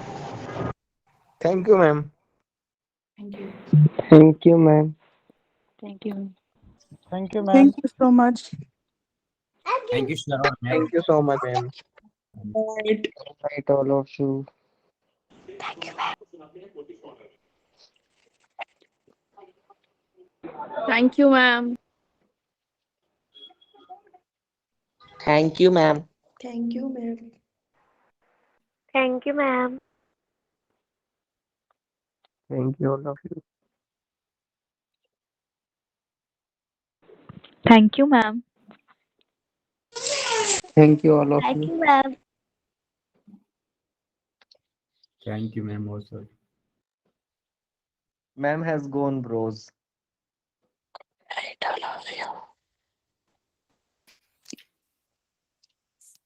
L: Thank you, ma'am.
J: Thank you.
L: Thank you, ma'am.
F: Thank you.
D: Thank you, ma'am.
M: Thank you so much.
C: Thank you, Sharon, ma'am.
L: Thank you so much, ma'am.
D: Good night, all of you.
F: Thank you, ma'am.
M: Thank you, ma'am.
B: Thank you, ma'am.
M: Thank you, ma'am.
F: Thank you, ma'am.
L: Thank you, all of you.
M: Thank you, ma'am.
L: Thank you, all of
F: Thank
L: you.
F: you, ma'am.
C: Thank you, ma'am, also.
L: Ma'am has gone, bros.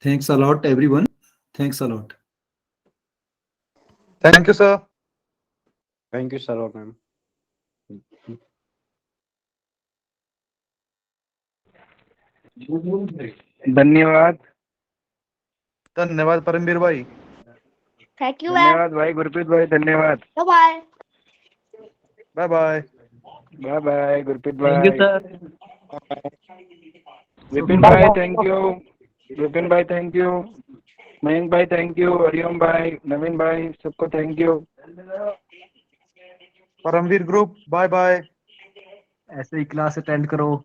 H: Thanks a lot, everyone. Thanks a lot.
D: Thank you, sir.
L: Thank you, Sharon, ma'am. धन्यवाद.
D: धन्यवाद परमवीर भाई.
F: Thank you, ma'am.
L: धन्यवाद भाई गुरप्रीत भाई. धन्यवाद.
F: Bye-bye.
D: Bye bye.
L: Bye bye Gurpreet
D: Thank you,
L: भाई.
D: sir.
L: Vipin भाई thank you. Vipin भाई थैंक यू. मयंक भाई थैंक यू. हरिओम भाई, नवीन भाई, सबको thank you.
D: Paramvir group bye bye.
C: ऐसे ही क्लास अटेंड करो.